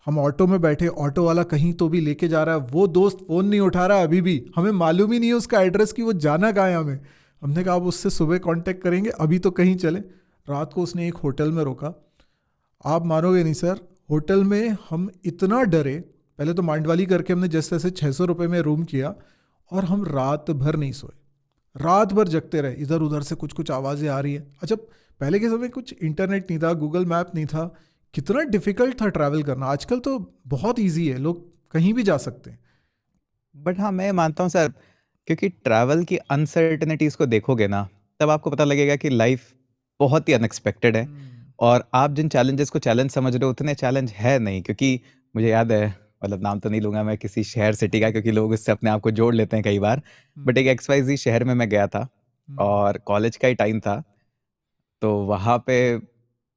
हम ऑटो में बैठे, ऑटो वाला कहीं तो भी लेके जा रहा है, वो दोस्त फ़ोन नहीं उठा रहा है अभी भी, हमें मालूम ही नहीं है उसका एड्रेस कि वो जाना कहाँ है हमें। हमने कहा अब उससे सुबह कांटेक्ट करेंगे, अभी तो कहीं चले। रात को उसने एक होटल में रोका। आप मानोगे नहीं सर, होटल में हम इतना डरे, पहले तो मांडवाली करके हमने जैसे तैसे 600 रुपये में रूम किया, और हम रात भर नहीं सोए, रात भर जगते रहे। इधर उधर से कुछ कुछ आवाज़ें आ रही है। अच्छा, पहले के समय कुछ इंटरनेट नहीं था, गूगल मैप नहीं था, कितना डिफिकल्ट था ट्रैवल करना। आजकल तो बहुत इजी है, लोग कहीं भी जा सकते हैं। बट हाँ, मैं मानता हूँ सर, क्योंकि ट्रैवल की अनसर्टेनिटीज़ को देखोगे ना, तब आपको पता लगेगा कि लाइफ़ बहुत ही अनएक्सपेक्टेड है, हम्म। और आप जिन चैलेंजेस को चैलेंज समझ रहे हो, उतने चैलेंज है नहीं। क्योंकि मुझे याद है, मतलब नाम तो नहीं लूँगा मैं किसी शहर सिटी का, क्योंकि लोग उससे अपने आप को जोड़ लेते हैं कई बार। बट एक हम्म। एक्सवाईज़ेड शहर में मैं गया था, हम्म। और कॉलेज का ही टाइम था। तो वहाँ पे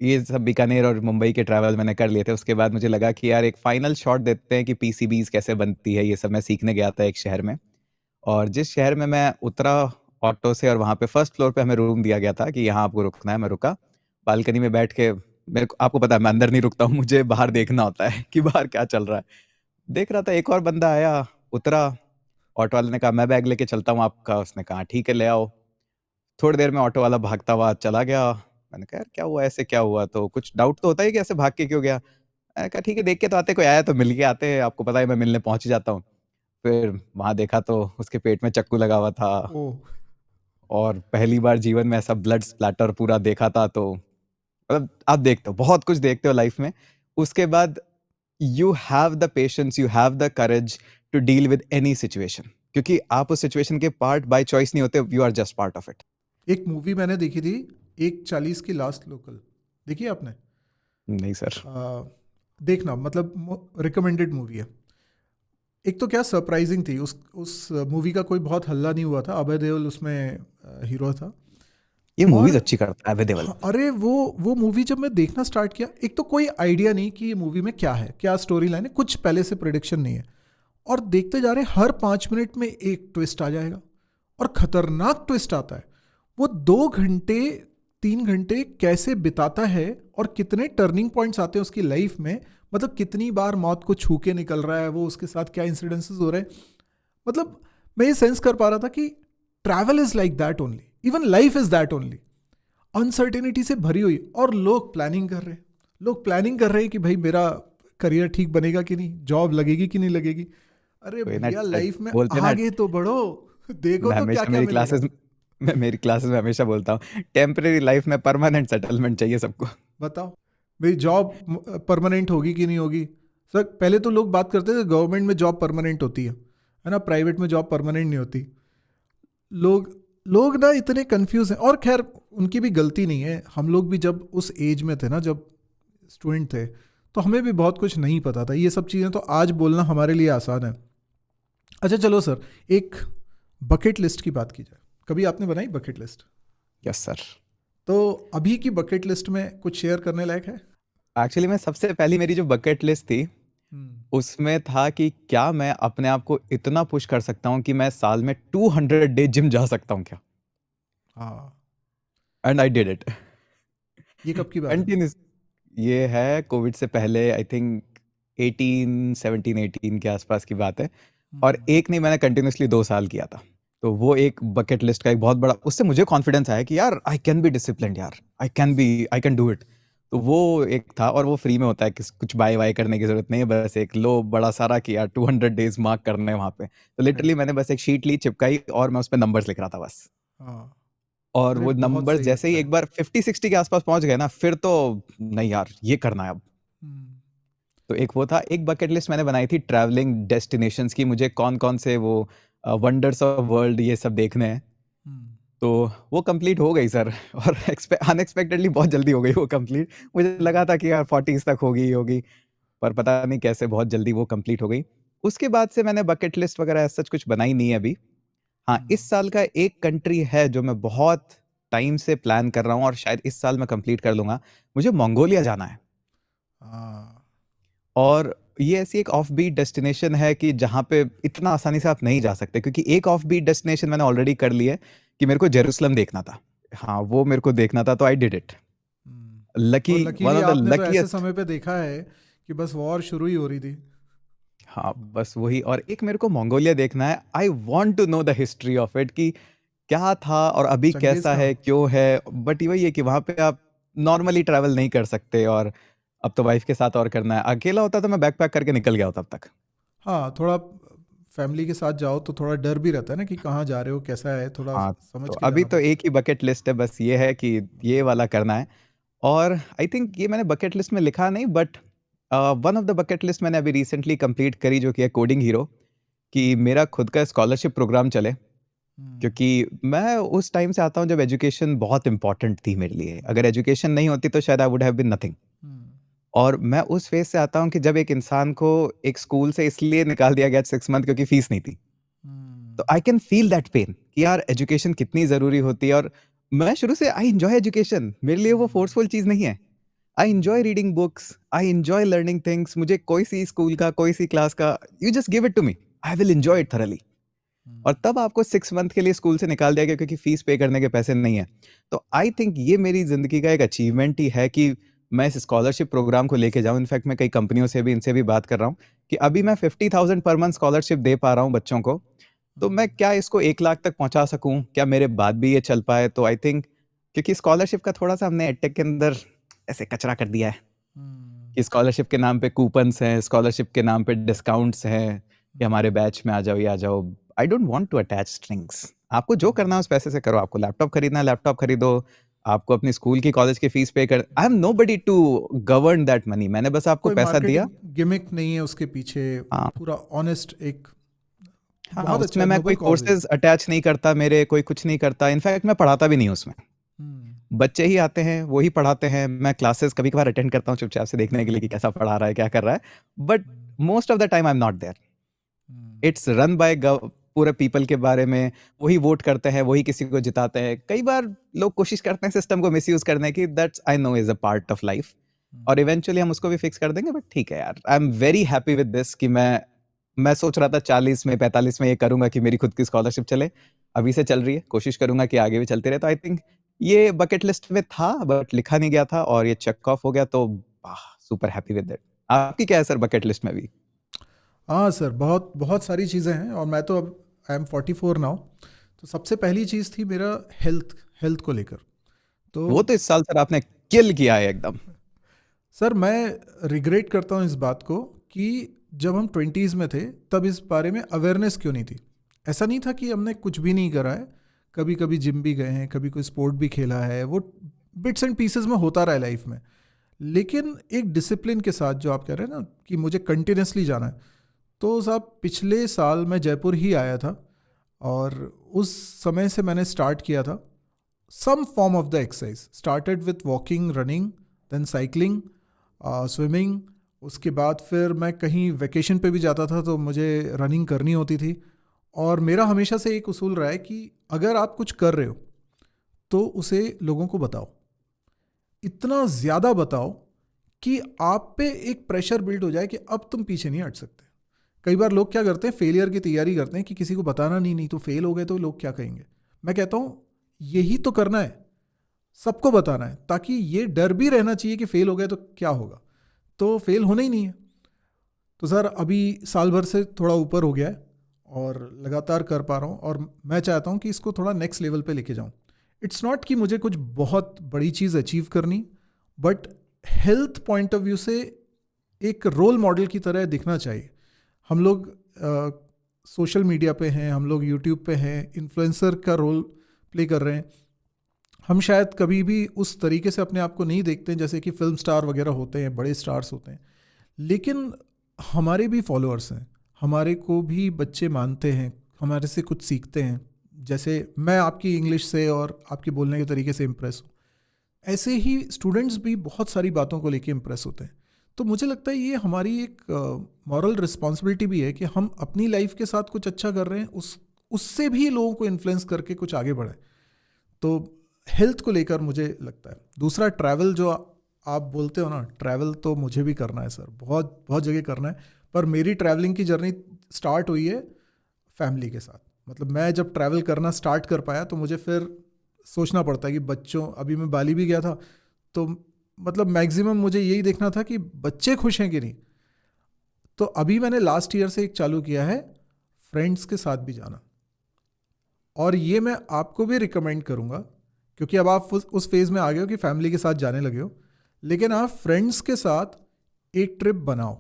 ये सब बीकानेर और मुंबई के ट्रैवल मैंने कर लिए थे। उसके बाद मुझे लगा कि यार एक फाइनल शॉट देते हैं कि पीसीबीज़ कैसे बनती है, ये सब मैं सीखने गया था एक शहर में। और जिस शहर में मैं उतरा ऑटो से, और वहाँ पे फर्स्ट फ्लोर पे हमें रूम दिया गया था कि यहाँ आपको रुकना है, मैं रुका। बालकनी में बैठ के, मेरे को आपको पता है मैं अंदर नहीं रुकता हूँ, मुझे बाहर देखना होता है कि बाहर क्या चल रहा है। देख रहा था, एक और बंदा आया, उतरा, ऑटो वाले ने कहा मैं बैग लेके चलता हूँ आपका, उसने कहा ठीक है ले आओ। थोड़ी देर में ऑटो वाला भागता हुआ चला गया। मैंने कहा यार क्या हुआ, ऐसे क्या हुआ? तो कुछ डाउट तो होता है कि ऐसे भाग के क्यों गया? मैंने कहा ठीक है देख के तो आते, कोई आया तो मिल के आते, आपको पता है मैं मिलने पहुँच ही जाता हूँ। फिर वहाँ देखा तो उसके पेट में चाकू लगा हुआ था, ओह। और पहली बार जीवन में ऐसा ब्लड स्प्लैटर पूरा देखा था। तो मतलब आप देखते हो, बहुत कुछ देखते हो लाइफ में। उसके बाद you have the patience, you have the courage to deal with any situation, क्योंकि आप उस सिचुएशन के पार्ट बाय चॉइस नहीं होते, you are just part of it. एक मूवी मैंने देखी थी, 1:40 की लास्ट लोकल, देखी है आपने? नहीं सर। देखना, मतलब रिकमेंडेड मूवी है। एक तो क्या सरप्राइजिंग थी, उस मूवी का कोई बहुत हल्ला नहीं हुआ था, अभय देओल उसमें हीरो था। ये मूवीज और अच्छी करता है अभय देओल। हाँ, अरे वो मूवी जब मैं देखना स्टार्ट किया, एक तो कोई आइडिया नहीं कि ये मूवी में क्या है, क्या स्टोरी लाइन है, कुछ पहले से प्रिडिक्शन नहीं है। और देखते जा रहे हर 5 मिनट में एक ट्विस्ट आ जाएगा, और खतरनाक ट्विस्ट आता है। वो 2 घंटे 3 घंटे कैसे बिताता है, और कितने टर्निंग पॉइंट्स आते हैं उसकी लाइफ में, मतलब कितनी बार मौत को छू के निकल रहा है वो, उसके साथ क्या इंसिडेंसेस हो रहे हैं। मतलब मैं ये सेंस कर पा रहा था कि travel is like that only, even life is that only, uncertainty से भरी हुई। और लोग प्लानिंग कर रहे हैं, लोग प्लानिंग कर रहे हैं कि भाई मेरा करियर ठीक बनेगा कि नहीं, जॉब लगेगी कि नहीं लगेगी। अरे कोई ना भैया लाइफ में बोलते ना, आगे तो बढ़ो, देखो मैं तो क्या हमेशा क्या मेरी मिलेगा। क्लासेस मैं मेरी क्लासेस में हमेशा बोलता हूँ, टेम्परेरी लाइफ में परमानेंट सेटलमेंट चाहिए सबको। बताओ, मेरी जॉब परमानेंट होगी कि नहीं होगी। सर पहले तो लोग बात करते थे गवर्नमेंट में जॉब परमानेंट होती है ना, प्राइवेट में जॉब परमानेंट नहीं होती। लोग लोग ना इतने कंफ्यूज हैं। और खैर उनकी भी गलती नहीं है, हम लोग भी जब उस एज में थे ना, जब स्टूडेंट थे, तो हमें भी बहुत कुछ नहीं पता था। ये सब चीज़ें तो आज बोलना हमारे लिए आसान है। अच्छा चलो सर, एक बकेट लिस्ट की बात की जाए। कभी आपने बनाई बकेट लिस्ट? Yes sir. तो अभी की बकेट लिस्ट में कुछ शेयर करने लायक है? एक्चुअली मैं सबसे पहली मेरी जो बकेट लिस्ट थी हम्म। उसमें था कि क्या मैं अपने आप को इतना पुश कर सकता हूँ कि मैं साल में 200 डे जिम जा सकता हूँ क्या। हाँ। एंड आई डिड इट ये कब की बात है? कंटिन्यूस। ये है कोविड से पहले, आई थिंक 18 17 18 के आसपास की बात है। और हम्म। एक नहीं, मैंने कंटिन्यूसली 2 साल किया था। तो वो एक बकेट लिस्ट का एक बहुत बड़ा, उससे मुझे कॉन्फिडेंस आया कि यार आई कैन बी डिसिप्लिन्ड, यार आई कैन डू इट। तो वो एक था, और वो फ्री में होता है, कुछ बाय वाई करने की जरूरत नहीं है, बस एक लो बड़ा सारा कि यार 200 डेज मार्क करने हैं वहां पे। तो लिटरली राइट। मैंने बस एक शीट ली, चिपकाई, और मैं उस पर नंबर्स लिख रहा था बस। हाँ। और अरे वो बहुत नंबर्स सही जैसे ही लगता है। एक बार 50 60 के आसपास पहुंच गए ना, फिर तो नहीं यार ये करना है अब। हम्म। तो एक वो था, एक बकेट लिस्ट मैंने बनाई थी ट्रैवलिंग डेस्टिनेशंस की, मुझे कौन कौन से वो वंडर्स ऑफ वर्ल्ड ये सब देखने हैं। हम्म। तो वो कंप्लीट हो गई सर और अनएक्सपेक्टेडली बहुत जल्दी हो गई वो कंप्लीट। मुझे लगा था कि यार 40s तक होगी ही होगी, पर पता नहीं कैसे बहुत जल्दी वो कंप्लीट हो गई। उसके बाद से मैंने बकेट लिस्ट वगैरह सच कुछ बनाई नहीं है अभी। हाँ, हम्म। इस साल का एक कंट्री है जो मैं बहुत टाइम से प्लान कर रहा हूँ और शायद इस साल मैं कंप्लीट कर लूंगा। मुझे मंगोलिया जाना है। हाँ। और ये ऐसी एक ऑफ बीट डेस्टिनेशन है कि जहाँ पे इतना आसानी से आप नहीं जा सकते, क्योंकि एक ऑफ बीट डेस्टिनेशन मैंने ऑलरेडी कर ली है, कि मेरे को जेरूसलम देखना था। हाँ, वो मेरे को देखना था, तो आई डिड इट। लकी, और वन लकीली ऑफ द आपने तो ऐसे लकीएस्ट। समय पे देखा है कि बस वॉर शुरू ही हो रही थी। हाँ, बस वही। और एक मेरे को मंगोलिया देखना है, I want to know the history of it, कि क्या था और अभी चंगेज कैसा खां। है, क्यों है। बट वही है कि वहाँ पे आप नॉर्मली ट्रैवल नहीं कर सकते, और अब तो वाइफ के साथ और करना है। अकेला होता तो मैं बैक पैक करके निकल गया होता अब तक। हाँ, थोड़ा फैमिली के साथ जाओ तो थोड़ा डर भी रहता है ना कि कहाँ जा रहे हो, कैसा है, थोड़ा हाँ, तो समझ के अभी जाना तो पड़ता है। एक ही बकेट लिस्ट है, बस ये है कि ये वाला करना है। और आई थिंक ये मैंने बकेट लिस्ट में लिखा नहीं, but one of the bucket list मैंने अभी रिसेंटली कंप्लीट करी, जो कि है कोडिंग हीरो, कि हम्म। मेरा खुद का स्कॉलरशिप प्रोग्राम चले। हम्म। क्योंकि मैं उस टाइम से आता हूँ जब एजुकेशन बहुत इंपॉर्टेंट थी मेरे लिए। अगर एजुकेशन नहीं होती तो शायद I would have been nothing. Hmm. और मैं उस फेज से आता हूँ कि जब एक इंसान को एक स्कूल से इसलिए निकाल दिया गया 6 मंथ क्योंकि फीस नहीं थी। तो hmm. I can feel that pain कि यार एजुकेशन कितनी ज़रूरी होती है। और मैं शुरू से आई एन्जॉय एजुकेशन, मेरे लिए वो हम्म। फोर्सफुल चीज़ नहीं है। I enjoy hmm. Reading books, I enjoy learning things. मुझे कोई सी स्कूल का, कोई सी क्लास का, you just give it to me, I will enjoy it thoroughly. और हम्म। तब आपको 6 मंथ के लिए स्कूल से निकाल दिया गया क्योंकि फीस पे करने के पैसे नहीं है। तो आई थिंक ये मेरी ज़िंदगी का एक अचीवमेंट ही है कि मैं इस स्कॉलरशिप प्रोग्राम को लेके जाऊँ। इनफैक्ट मैं कई कंपनियों से भी, इनसे भी बात कर रहा हूँ कि अभी मैं 50,000 पर मंथ स्कॉलरशिप दे पा रहा हूँ बच्चों को। तो मैं हम्म। क्या इसको 1 लाख तक पहुँचा सकूँ? क्या मेरे बाद भी ये चल पाए? तो आई थिंक, क्योंकि स्कॉलरशिप का थोड़ा-सा हमने एडटेक के अंदर ऐसे कचरा कर दिया है हम्म। कि स्कॉलरशिप के नाम पे कूपन्स हैं, स्कॉलरशिप के नाम पे डिस्काउंट्स हैं, कि हमारे हम्म। बैच में आ जाओ, ये आ जाओ। I don't want to attach strings. आपको जो करना है हम्म। उस पैसे से करो। आपको लैपटॉप खरीदना है, लैपटॉप खरीदो। आपको अपनी स्कूल की, कॉलेज की फीस पे कर, I am nobody to govern that money. मैंने बस आपको कोई पैसा दिया। मार्केटिंग गिमिक नहीं है उसके पीछे। हाँ, पूरा ऑनेस्ट एक हाँ, बहुत अच्छा उसमें है, मैं कोई नोबल कॉज है ये। कोर्सेज़ अटैच नहीं करता मेरे, कोई कुछ नहीं करता। इनफैक्ट मैं पढ़ाता भी नहीं हूँ उसमें। हम्म। बच्चे ही आते हैं, वो ही पढ़ाते हैं। मैं क्लासेस कभी-कभार अटेंड करता हूँ चुपचाप से देखने के लिए कि कैसा पढ़ा रहा है, क्या कर रहा है। But hmm. Most of the time I am not there. It's run by पूरे पीपल के बारे में, वही वोट करते हैं, वही किसी को जिताते हैं। कई बार लोग कोशिश करते हैं सिस्टम को मिसयूज करने की, that's I know is a part of life, और इवेंचुअली हम उसको भी फिक्स कर देंगे। बट ठीक है यार, I am very happy with this कि मैं सोच रहा था 40 में 45 में ये करूंगा कि मेरी खुद की स्कॉलरशिप चले, अभी से चल रही है, कोशिश करूंगा कि आगे भी चलते रहे। तो आई थिंक ये बकेट लिस्ट में था बट लिखा नहीं गया था, और ये चेक ऑफ हो गया, तो सुपर हैप्पी विद इट। आपकी क्या है सर बकेट लिस्ट में भी? हाँ सर, बहुत बहुत सारी चीज़ें हैं, और मैं तो अब आई एम 44 नाउ। तो सबसे पहली चीज़ थी मेरा हेल्थ, हेल्थ को लेकर। तो वो तो इस साल सर आपने किल किया है एकदम। सर मैं रिग्रेट करता हूँ इस बात को कि जब हम 20s में थे तब इस बारे में अवेयरनेस क्यों नहीं थी। ऐसा नहीं था कि हमने कुछ भी नहीं करा है, कभी कभी जिम भी गए हैं, कभी कोई स्पोर्ट भी खेला है, वो बिट्स एंड पीसेस में होता रहा है लाइफ में। लेकिन एक डिसिप्लिन के साथ, जो आप कह रहे हैं ना कि मुझे कंटिन्यूसली जाना है, तो साहब पिछले साल मैं जयपुर ही आया था, और उस समय से मैंने स्टार्ट किया था some form of the exercise. Started with walking, running, then cycling, swimming. उसके बाद फिर मैं कहीं वेकेशन पे भी जाता था तो मुझे रनिंग करनी होती थी। और मेरा हमेशा से एक उसूल रहा है कि अगर आप कुछ कर रहे हो तो उसे लोगों को बताओ, इतना ज़्यादा बताओ कि आप पे एक प्रेशर बिल्ड हो जाए कि अब तुम पीछे नहीं हट सकते। कई बार लोग क्या करते हैं, फेलियर की तैयारी करते हैं कि किसी को बताना नहीं, नहीं तो फेल हो गए तो लोग क्या कहेंगे। मैं कहता हूँ यही तो करना है, सबको बताना है, ताकि ये डर भी रहना चाहिए कि फेल हो गए तो क्या होगा, तो फेल होना ही नहीं है। तो सर अभी साल भर से थोड़ा ऊपर हो गया है और लगातार कर पा रहा हूँ, और मैं चाहता हूँ कि इसको थोड़ा नेक्स्ट लेवल पे लेके जाऊँ। इट्स नॉट कि मुझे कुछ बहुत बड़ी चीज़ अचीव करनी, but health point of view से एक रोल मॉडल की तरह दिखना चाहिए। हम लोग सोशल मीडिया पे हैं, हम लोग यूट्यूब पे हैं, इन्फ्लुएंसर का रोल प्ले कर रहे हैं। हम शायद कभी भी उस तरीके से अपने आप को नहीं देखते हैं जैसे कि फिल्म स्टार वगैरह होते हैं, बड़े स्टार्स होते हैं। लेकिन हमारे भी फॉलोअर्स हैं, हमारे को भी बच्चे मानते हैं, हमारे से कुछ सीखते हैं। जैसे मैं आपकी इंग्लिश से और आपके बोलने के तरीके से इम्प्रेस हूँ, ऐसे ही स्टूडेंट्स भी बहुत सारी बातों को लेके इम्प्रेस होते हैं। तो मुझे लगता है ये हमारी एक मॉरल रिस्पॉन्सिबिलिटी भी है कि हम अपनी लाइफ के साथ कुछ अच्छा कर रहे हैं, उससे भी लोगों को इन्फ्लुएंस करके कुछ आगे बढ़े। तो हेल्थ को लेकर मुझे लगता है। दूसरा ट्रैवल, जो आप बोलते हो ना, ट्रैवल तो मुझे भी करना है सर, बहुत बहुत जगह करना है। पर मेरी ट्रैवलिंग की जर्नी स्टार्ट हुई है फैमिली के साथ। मतलब मैं जब ट्रैवल करना स्टार्ट कर पाया तो मुझे फिर सोचना पड़ता है कि बच्चों, अभी मैं बाली भी गया था, तो मतलब मैक्सिमम मुझे यही देखना था कि बच्चे खुश हैं कि नहीं। तो अभी मैंने लास्ट ईयर से एक चालू किया है, फ्रेंड्स के साथ भी जाना, और ये मैं आपको भी रिकमेंड करूँगा, क्योंकि अब आप उस फेज़ में आ गए हो कि फैमिली के साथ जाने लगे हो। लेकिन आप फ्रेंड्स के साथ एक ट्रिप बनाओ।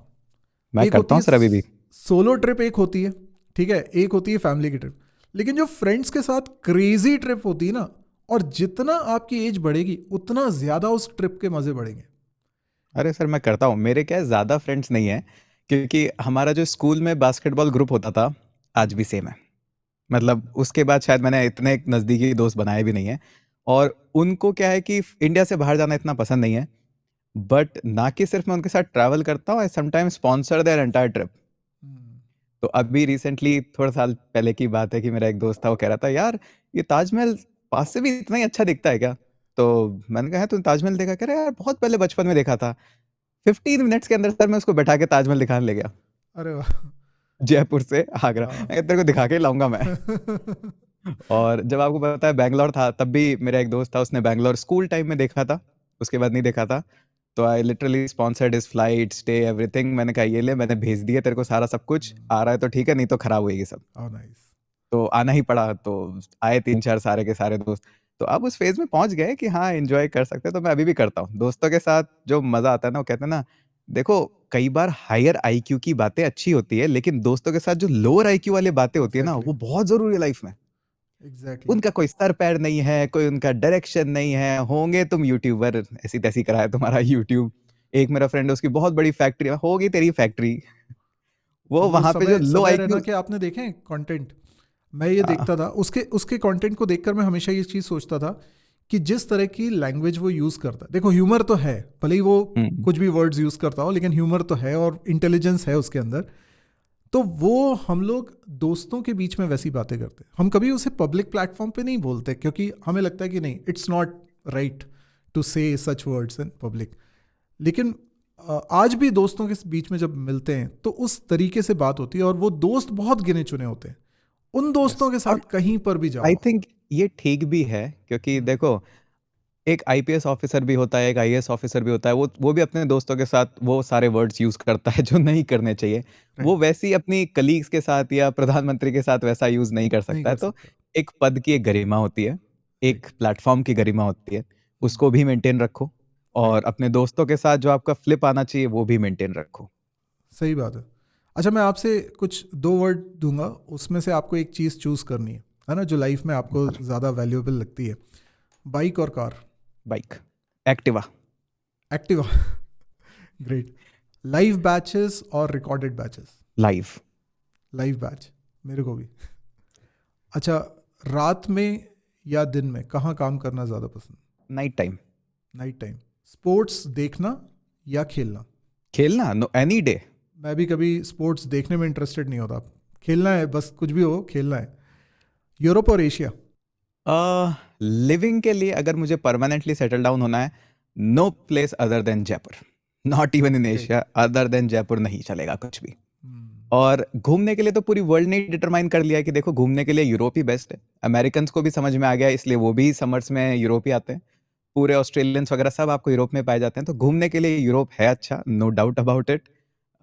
मैं एक करता होती हूँ है सर अभी भी। सोलो ट्रिप, एक होती है, ठीक है, एक होती है फैमिली की ट्रिप। लेकिन जो फ्रेंड्स के साथ क्रेजी ट्रिप होती है ना, और जितना आपकी एज बढ़ेगी उतना ज़्यादा उस ट्रिप के मज़े बढ़ेंगे। अरे सर मैं करता हूँ, मेरे क्या है ज़्यादा फ्रेंड्स नहीं है, क्योंकि हमारा जो स्कूल में बास्केटबॉल ग्रुप होता था आज भी सेम है। मतलब उसके बाद शायद मैंने इतने नज़दीकी दोस्त बनाए भी नहीं हैं, और उनको क्या है कि इंडिया से बाहर जाना इतना पसंद नहीं है। बट ना कि सिर्फ मैं उनके साथ ट्रैवल करता हूँ, I sometimes sponsor their entire trip. तो अभी रिसेंटली थोड़ा साल पहले की बात है कि मेरा एक दोस्त था, वो कह रहा था यार ये ताजमहल पास से भी इतना ही अच्छा दिखता है क्या? तो मैंने कहा तूने ताजमहल देखा? कह रहा यार बहुत पहले बचपन में देखा था। 15 मिनट्स के अंदर सर मैं उसको बैठा के ताजमहल दिखाने ले गया, अरे वाह। जयपुर से आगरा। हाँ। मैं कहा, तेरे को दिखा के ही लाऊंगा मैं। और जब आपको पता है बैंगलोर था, तब भी मेरा एक दोस्त था, उसने बैंगलोर स्कूल टाइम में देखा था, उसके बाद नहीं देखा था। तो I literally sponsored his flight, stay, everything. मैंने कहा ये ले, मैंने भेज दिया तेरे को सारा सब कुछ, आ रहा है तो ठीक है, नहीं तो खराब होएगी सब। नाइस। तो आना ही पड़ा, तो आए 3-4 सारे के सारे दोस्त। तो अब उस फेज में पहुंच गए कि हाँ एंजॉय कर सकते हैं। तो मैं अभी भी करता हूँ दोस्तों के साथ, जो मजा आता है ना, वो कहते हैं ना, देखो कई बार हायर आईक्यू की बातें अच्छी होती है, लेकिन दोस्तों के साथ जो लोअर आईक्यू वाली बातें होती है ना, एग्जैक्टली, वो बहुत जरूरी है लाइफ में। एग्जैक्टली। उनका कोई सर पैर नहीं है, कोई उनका डायरेक्शन नहीं है, होंगे तुम यूट्यूबर, ऐसी तैसी कराए तुम्हारा यूट्यूब। एक मेरा फ्रेंड है, उसकी बहुत बड़ी फैक्ट्री होगी, तेरी फैक्ट्री। वो वो वहां पे जो समय लो समय आईक्यू। रहना के आपने देखे कंटेंट, मैं ये देखता था उसके उसके कंटेंट को देखकर मैं हमेशा ये चीज़ सोचता था कि जिस तरह की लैंग्वेज वो यूज़ करता है, देखो ह्यूमर तो है, भले ही वो कुछ भी वर्ड्स यूज़ करता हो, लेकिन ह्यूमर तो है और इंटेलिजेंस है उसके अंदर। तो वो हम लोग दोस्तों के बीच में वैसी बातें करते हैं, हम कभी उसे पब्लिक प्लेटफॉर्म पे नहीं बोलते क्योंकि हमें लगता है कि नहीं, इट्स नॉट राइट टू से सच वर्ड्स इन पब्लिक। लेकिन आज भी दोस्तों के बीच में जब मिलते हैं तो उस तरीके से बात होती है, और वो दोस्त बहुत गिने चुने होते हैं। उन यस, दोस्तों के और साथ कहीं पर भी आई जाओ। थिंक ये ठीक भी है, क्योंकि हम्म, देखो, एक आईपीएस ऑफिसर भी होता है, एक आईएएस ऑफिसर भी होता है, वो भी अपने दोस्तों के साथ वो सारे वर्ड्स यूज़ करता है जो नहीं करने चाहिए। वो राइट। वैसे ही अपनी कलीग्स के साथ या प्रधानमंत्री के साथ वैसा यूज़ नहीं कर नहीं सकता है। कर तो सकता। एक पद की एक गरिमा होती है, राइट। एक प्लेटफ़ॉर्म की गरिमा होती है, उसको भी मेंटेन रखो, राइट। और अपने दोस्तों के साथ जो आपका फ्लिप आना चाहिए, वो भी मेंटेन रखो। सही बात है। अच्छा, मैं आपसे कुछ दो वर्ड दूंगा, उसमें से आपको एक चीज़ चूज़ करनी है ना, जो लाइफ में आपको बिल्कुल। ज़्यादा वैल्यूएबल लगती है। बाइक और car? Bike, Activa. Activa. Great. Live batches और recorded batches? Live. Live batch, मेरे को भी। अच्छा, रात में या दिन में कहाँ काम करना ज़्यादा पसंद? Night time. Night time. Sports देखना या खेलना? खेलना, नो, एनी डे। मैं भी कभी स्पोर्ट्स देखने में इंटरेस्टेड नहीं होता, खेलना है बस, कुछ भी हो खेलना है। यूरोप और एशिया? लिविंग के लिए अगर मुझे परमानेंटली सेटल डाउन होना है, no place other than Jaipur. Not even in great. Asia, other than Jaipur नहीं चलेगा कुछ भी। और घूमने के लिए तो पूरी वर्ल्ड ने डिटरमाइन कर लिया है कि देखो, घूमने के लिए यूरोप ही बेस्ट है। अमेरिकन्स को भी समझ में आ गया है, इसलिए वो भी समर्स में यूरोप ही आते हैं। पूरे ऑस्ट्रेलियंस वगैरह सब आपको यूरोप में पाए जाते हैं, तो घूमने के लिए यूरोप है अच्छा, no doubt about it.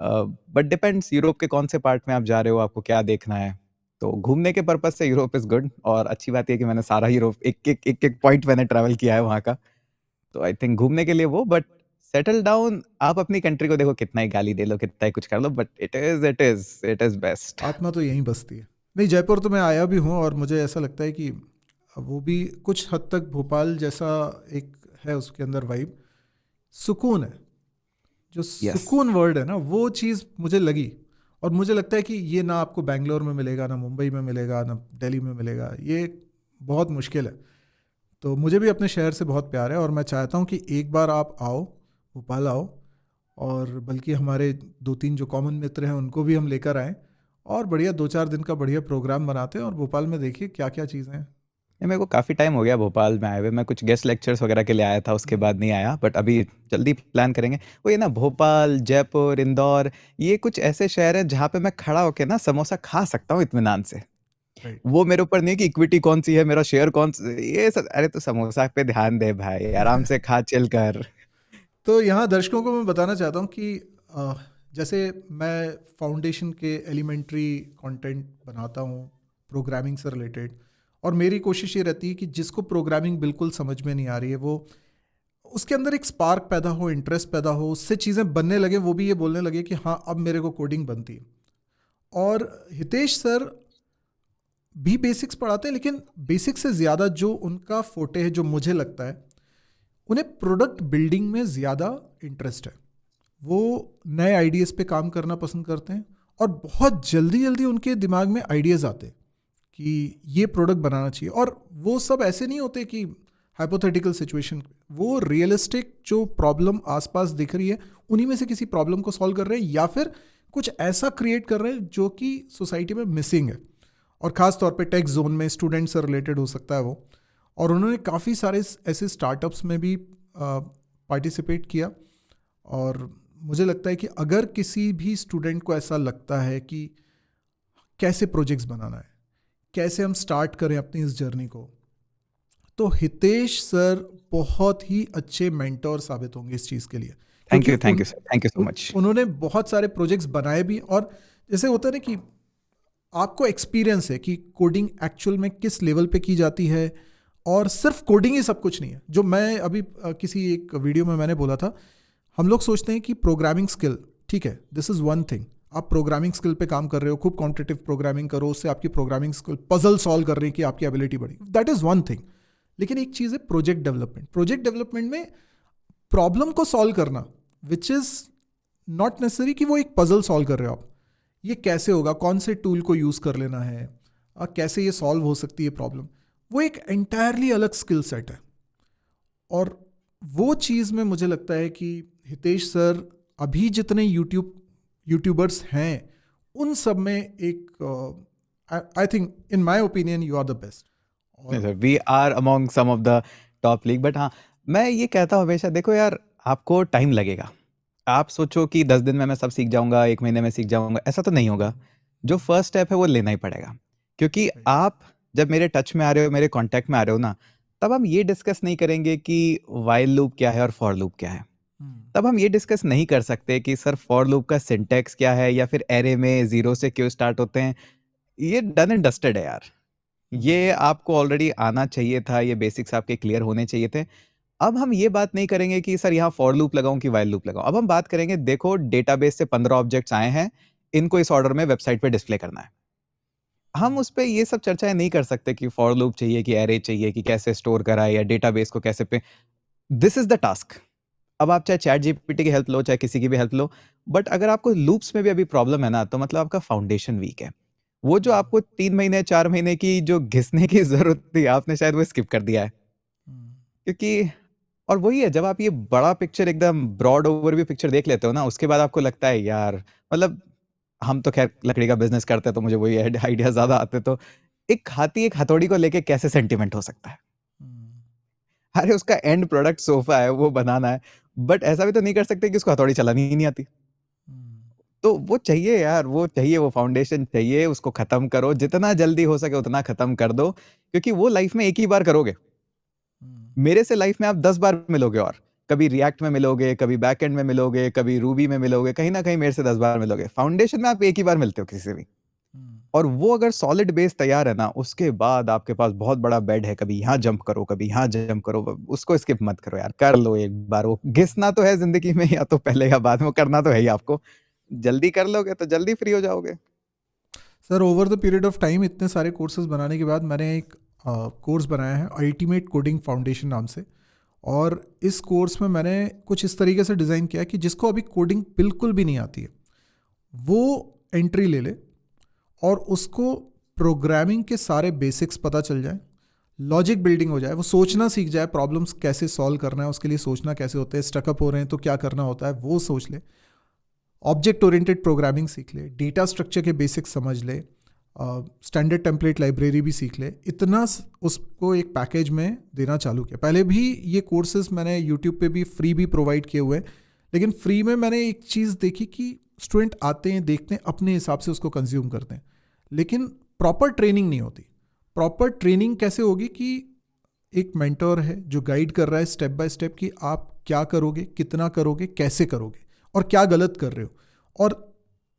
But depends Europe के कौन से पार्ट में आप जा रहे हो, आपको क्या देखना है। तो घूमने के पर्पज से यूरोप इज गुड, और अच्छी बात यह कि मैंने सारा यूरोप एक पॉइंट मैंने ट्रैवल किया है वहाँ का। तो आई थिंक घूमने के लिए वो, बट सेटल डाउन आप अपनी कंट्री को देखो, कितना ही गाली दे लो, कितना ही कुछ कर लो, बट इट इज बेस्ट। आत्मा तो यहीं बसती है। नहीं, जयपुर तो मैं आया भी हूँ, और मुझे ऐसा लगता है कि वो भी कुछ हद तक भोपाल जैसा एक है, उसके अंदर वाइब, सुकून है। जो यस। सुकून वर्ड है ना, वो चीज़ मुझे लगी। और मुझे लगता है कि ये ना आपको बैंगलोर में मिलेगा, ना मुंबई में मिलेगा, ना दिल्ली में मिलेगा, ये बहुत मुश्किल है। तो मुझे भी अपने शहर से बहुत प्यार है, और मैं चाहता हूँ कि एक बार आप आओ, भोपाल आओ, और बल्कि हमारे दो तीन जो कॉमन मित्र हैं उनको भी हम लेकर आएँ, और बढ़िया 2-4 दिन का बढ़िया प्रोग्राम बनाते हैं, और भोपाल में देखिए क्या क्या चीज़ें हैं। ये मेरे को काफ़ी टाइम हो गया भोपाल में आए हुए। मैं कुछ गेस्ट लेक्चर्स वगैरह के लिए आया था, उसके बाद नहीं आया, बट अभी जल्दी प्लान करेंगे। वो ये ना, भोपाल, जयपुर, इंदौर, ये कुछ ऐसे शहर हैं जहाँ पे मैं खड़ा होके ना समोसा खा सकता हूँ इत्मीनान से। राइट। वो मेरे ऊपर नहीं है कि इक्विटी कौन सी है, मेरा शेयर कौन सा, ये सब अरे तो समोसा पे ध्यान दे भाई, आराम से खा, चिल कर। तो यहाँ दर्शकों को मैं बताना चाहता हूँ कि अ, जैसे मैं फाउंडेशन के एलिमेंट्री कंटेंट बनाता हूँ प्रोग्रामिंग से रिलेटेड, और मेरी कोशिश ये रहती है कि जिसको प्रोग्रामिंग बिल्कुल समझ में नहीं आ रही है, वो उसके अंदर एक स्पार्क पैदा हो, इंटरेस्ट पैदा हो, उससे चीज़ें बनने लगे, वो भी ये बोलने लगे कि हाँ, अब मेरे को कोडिंग बनती है। और हितेश सर भी बेसिक्स पढ़ाते हैं, लेकिन बेसिक्स से ज़्यादा जो उनका फोटे है, जो मुझे लगता है, उन्हें प्रोडक्ट बिल्डिंग में ज़्यादा इंटरेस्ट है। वो नए आइडियाज़ पे काम करना पसंद करते हैं, और बहुत जल्दी जल्दी उनके दिमाग में आइडियाज़ आते हैं कि ये प्रोडक्ट बनाना चाहिए। और वो सब ऐसे नहीं होते कि हाइपोथेटिकल सिचुएशन, वो रियलिस्टिक जो प्रॉब्लम आसपास दिख रही है, उन्हीं में से किसी प्रॉब्लम को सॉल्व कर रहे हैं, या फिर कुछ ऐसा क्रिएट कर रहे हैं जो कि सोसाइटी में मिसिंग है। और ख़ास तौर पे टेक जोन में स्टूडेंट से रिलेटेड हो सकता है वो। और उन्होंने काफ़ी सारे ऐसे स्टार्टअप्स में भी पार्टिसिपेट किया। और मुझे लगता है कि अगर किसी भी स्टूडेंट को ऐसा लगता है कि कैसे प्रोजेक्ट्स बनाना है, कैसे हम स्टार्ट करें अपनी इस जर्नी को, तो हितेश सर बहुत ही अच्छे मेंटोर साबित होंगे इस चीज़ के लिए। क्योंकि thank you sir, thank you so much. उन्होंने बहुत सारे प्रोजेक्ट्स बनाए भी। और जैसे होता है ना कि आपको एक्सपीरियंस है कि कोडिंग एक्चुअल में किस लेवल पे की जाती है, और सिर्फ कोडिंग ही सब कुछ नहीं है। जो मैं अभी किसी एक वीडियो में मैंने बोला था, हम लोग सोचते हैं कि प्रोग्रामिंग स्किल, ठीक है, दिस इज़ वन थिंग, आप प्रोग्रामिंग स्किल पे काम कर रहे हो, खूब कॉम्पिटिटिव प्रोग्रामिंग करो, उससे आपकी प्रोग्रामिंग स्किल, पजल सॉल्व कर रही है कि आपकी एबिलिटी बढ़ी, दैट इज़ वन थिंग। लेकिन एक चीज़ है प्रोजेक्ट डेवलपमेंट। प्रोजेक्ट डेवलपमेंट में प्रॉब्लम को सॉल्व करना, विच इज़ नॉट नेसेसरी कि वो एक पजल सॉल्व कर रहे हो आप, ये कैसे होगा, कौन से टूल को यूज़ कर लेना है, कैसे ये सॉल्व हो सकती है प्रॉब्लम, वो एक एंटायरली अलग स्किल सेट है। और वो चीज़ में मुझे लगता है कि हितेश सर, अभी जितने यूट्यूबर्स हैं, उन सब में एक I think in my opinion you are the best. नहीं और sir, we are among some of the top league, but हाँ, मैं ये कहता हूँ हमेशा, देखो यार, आपको टाइम लगेगा। आप सोचो कि 10 दिन में मैं सब सीख जाऊंगा, 1 महीने में सीख जाऊंगा, ऐसा तो नहीं होगा। जो फर्स्ट स्टेप है वो लेना ही पड़ेगा, क्योंकि राइट। आप जब मेरे टच में आ रहे हो, मेरे कांटेक्ट में आ रहे हो ना, तब हम ये डिस्कस नहीं करेंगे कि वाइल लूप क्या है और फॉर लूप क्या है। तब हम ये डिस्कस नहीं कर सकते कि सर फॉर लूप का सिंटैक्स क्या है, या फिर एरे में जीरो से क्यों स्टार्ट होते हैं। ये डन एंड डस्टेड है यार। ये आपको ऑलरेडी आना चाहिए था, ये बेसिक्स आपके क्लियर होने चाहिए थे। अब हम ये बात नहीं करेंगे कि सर यहाँ फॉर लूप लगाऊं कि वाइल लूप लगाऊं। अब हम बात करेंगे, देखो डेटाबेस से 15 ऑब्जेक्ट्स आए हैं, इनको इस ऑर्डर में वेबसाइट पे डिस्प्ले करना है। हम उस पे ये सब चर्चाएं नहीं कर सकते कि फॉर लूप चाहिए कि एरे चाहिए कि कैसे स्टोर कराए या डेटाबेस को कैसे पे। This is the task. अब आप चाहे चैट जीपीटी की हेल्प लो, चाहे किसी की भी हेल्प लो, बट अगर आपको लूप्स में भी अभी प्रॉब्लम है ना, तो मतलब आपका फाउंडेशन वीक है। वो जो आपको 3 महीने 4 महीने की जो घिसने की जरूरत थी, आपने शायद वो स्किप कर दिया है। क्योंकि और वही है, जब आप ये बड़ा पिक्चर, एकदम ब्रॉड ओवरव्यू पिक्चर देख लेते हो ना, उसके बाद आपको लगता है यार, मतलब हम तो खैर लकड़ी का बिजनेस करते हैं, तो मुझे वही आइडिया ज्यादा आते। तो एक हाथी एक हथौड़ी को लेके कैसे सेंटिमेंट हो सकता है? अरे उसका एंड प्रोडक्ट सोफा है, वो बनाना है। बट ऐसा भी तो नहीं कर सकते कि उसको हथौड़ी चलानी ही नहीं आती। तो वो चाहिए यार, वो चाहिए, वो फाउंडेशन चाहिए, उसको खत्म करो जितना जल्दी हो सके, उतना खत्म कर दो, क्योंकि वो लाइफ में एक ही बार करोगे। मेरे से लाइफ में आप 10 बार मिलोगे, और कभी रिएक्ट में मिलोगे, कभी बैकएंड में मिलोगे, कभी रूबी में मिलोगे, कहीं ना कहीं मेरे से 10 बार मिलोगे। फाउंडेशन में आप एक ही बार मिलते हो किसी से भी। और वो अगर सॉलिड बेस तैयार है ना, उसके बाद आपके पास बहुत बड़ा बेड है। कभी यहाँ जंप करो, कभी यहाँ जंप करो, उसको स्किप मत करो यार, कर लो एक बार। वो घिसना तो है जिंदगी में, या तो पहले या बाद में, वो करना तो है ही आपको। जल्दी कर लोगे तो जल्दी फ्री हो जाओगे। Sir over the period of time इतने सारे कोर्सेज बनाने के बाद मैंने एक कोर्स बनाया है अल्टीमेट कोडिंग फाउंडेशन नाम से। और इस कोर्स में मैंने कुछ इस तरीके से डिज़ाइन किया कि जिसको अभी कोडिंग बिल्कुल भी नहीं आती है, वो एंट्री ले ले और उसको प्रोग्रामिंग के सारे बेसिक्स पता चल जाए, लॉजिक बिल्डिंग हो जाए, वो सोचना सीख जाए, प्रॉब्लम्स कैसे सॉल्व करना है, उसके लिए सोचना कैसे होता है, स्टकअप हो रहे हैं तो क्या करना होता है वो सोच ले, ऑब्जेक्ट ओरिएंटेड प्रोग्रामिंग सीख ले, डेटा स्ट्रक्चर के बेसिक्स समझ ले, स्टैंडर्ड टेम्पलेट लाइब्रेरी भी सीख ले। इतना उसको एक पैकेज में देना चालू किया। पहले भी ये कोर्सेज मैंने यूट्यूब पे भी फ्री भी प्रोवाइड किए हुए हैं, लेकिन फ्री में मैंने एक चीज़ देखी कि स्टूडेंट आते हैं, देखते हैं, अपने हिसाब से उसको कंज्यूम करते हैं, लेकिन प्रॉपर ट्रेनिंग नहीं होती। प्रॉपर ट्रेनिंग कैसे होगी कि एक मेंटर है जो गाइड कर रहा है स्टेप बाय स्टेप कि आप क्या करोगे, कितना करोगे, कैसे करोगे और क्या गलत कर रहे हो, और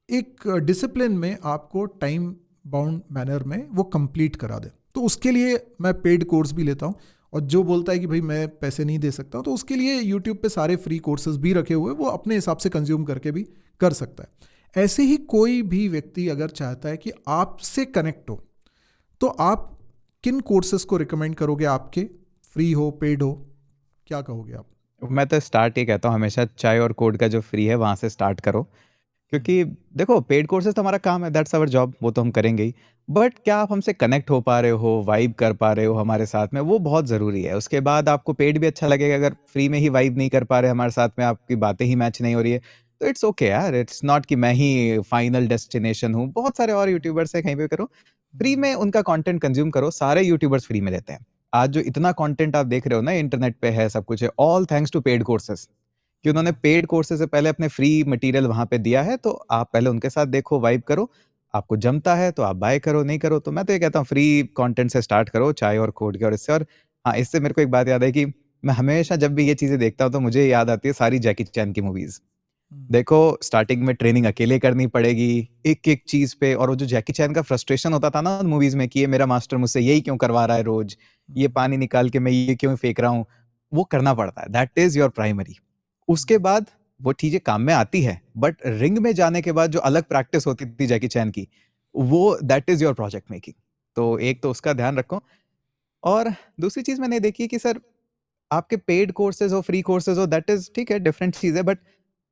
एक डिसिप्लिन में आपको टाइम बाउंड मैनर में वो कंप्लीट करा दे। तो उसके लिए मैं पेड कोर्स भी लेता हूँ। और जो बोलता है कि भाई मैं पैसे नहीं दे सकता हूँ, तो उसके लिए यूट्यूब पे सारे फ्री कोर्सेज भी रखे हुए, वो अपने हिसाब से कंज्यूम करके भी कर सकता है। ऐसे ही कोई भी व्यक्ति अगर चाहता है कि आपसे कनेक्ट हो, तो आप किन कोर्सेज को रिकमेंड करोगे? आपके फ्री हो, पेड हो, क्या कहोगे आप? मैं तो स्टार्ट ये कहता हूँ हमेशा, चाय और कोड का जो फ्री है वहां से स्टार्ट करो। क्योंकि देखो, पेड कोर्सेज तो हमारा काम है, दैट्स आवर जॉब, वो तो हम करेंगे ही। बट क्या आप हमसे कनेक्ट हो पा रहे हो, वाइब कर पा रहे हो हमारे साथ में, वो बहुत ज़रूरी है। उसके बाद आपको पेड भी अच्छा लगेगा। अगर फ्री में ही वाइब नहीं कर पा रहे हमारे साथ में, आपकी बातें ही मैच नहीं हो रही है, तो इट्स ओके यार। इट्स नॉट कि मैं ही फाइनल डेस्टिनेशन हूँ। बहुत सारे और यूट्यूबर्स हैं, कहीं पे करो, फ्री में उनका कंटेंट कंज्यूम करो। सारे यूट्यूबर्स फ्री में देते हैं। आज जो इतना कंटेंट आप देख रहे हो ना, इंटरनेट पे है, सब कुछ है, all thanks to paid courses. कि उन्होंने पेड कोर्सेज से पहले अपने फ्री मटेरियल वहां पे दिया है, तो आप पहले उनके साथ देखो, वाइब करो। आपको जमता है तो आप बाय करो, नहीं करो तो मैं तो ये कहता हूँ फ्री कंटेंट से स्टार्ट करो, चाय और कोड के। और इससे, और हाँ, इससे मेरे को एक बात याद है कि मैं हमेशा जब भी ये चीजें देखता हूँ, तो मुझे याद आती है सारी जैकी चैन की मूवीज। देखो, स्टार्टिंग में ट्रेनिंग अकेले करनी पड़ेगी एक एक चीज पे। और वो जो जैकी चैन का फ्रस्ट्रेशन होता था ना मूवीज में, कि ये मेरा मास्टर मुझसे यही क्यों करवा रहा है रोज, ये पानी निकाल के मैं ये क्यों फेंक रहा हूँ, वो करना पड़ता है। That is your primary. उसके बाद वो चीजें काम में आती है, बट रिंग में जाने के बाद जो अलग प्रैक्टिस होती थी जैकी चैन की, वो that is your project making. तो एक तो उसका ध्यान रखो। और दूसरी चीज मैंने देखी कि सर, आपके पेड कोर्सेज हो, फ्री कोर्सेज हो, दैट इज ठीक है, डिफरेंट चीज है। बट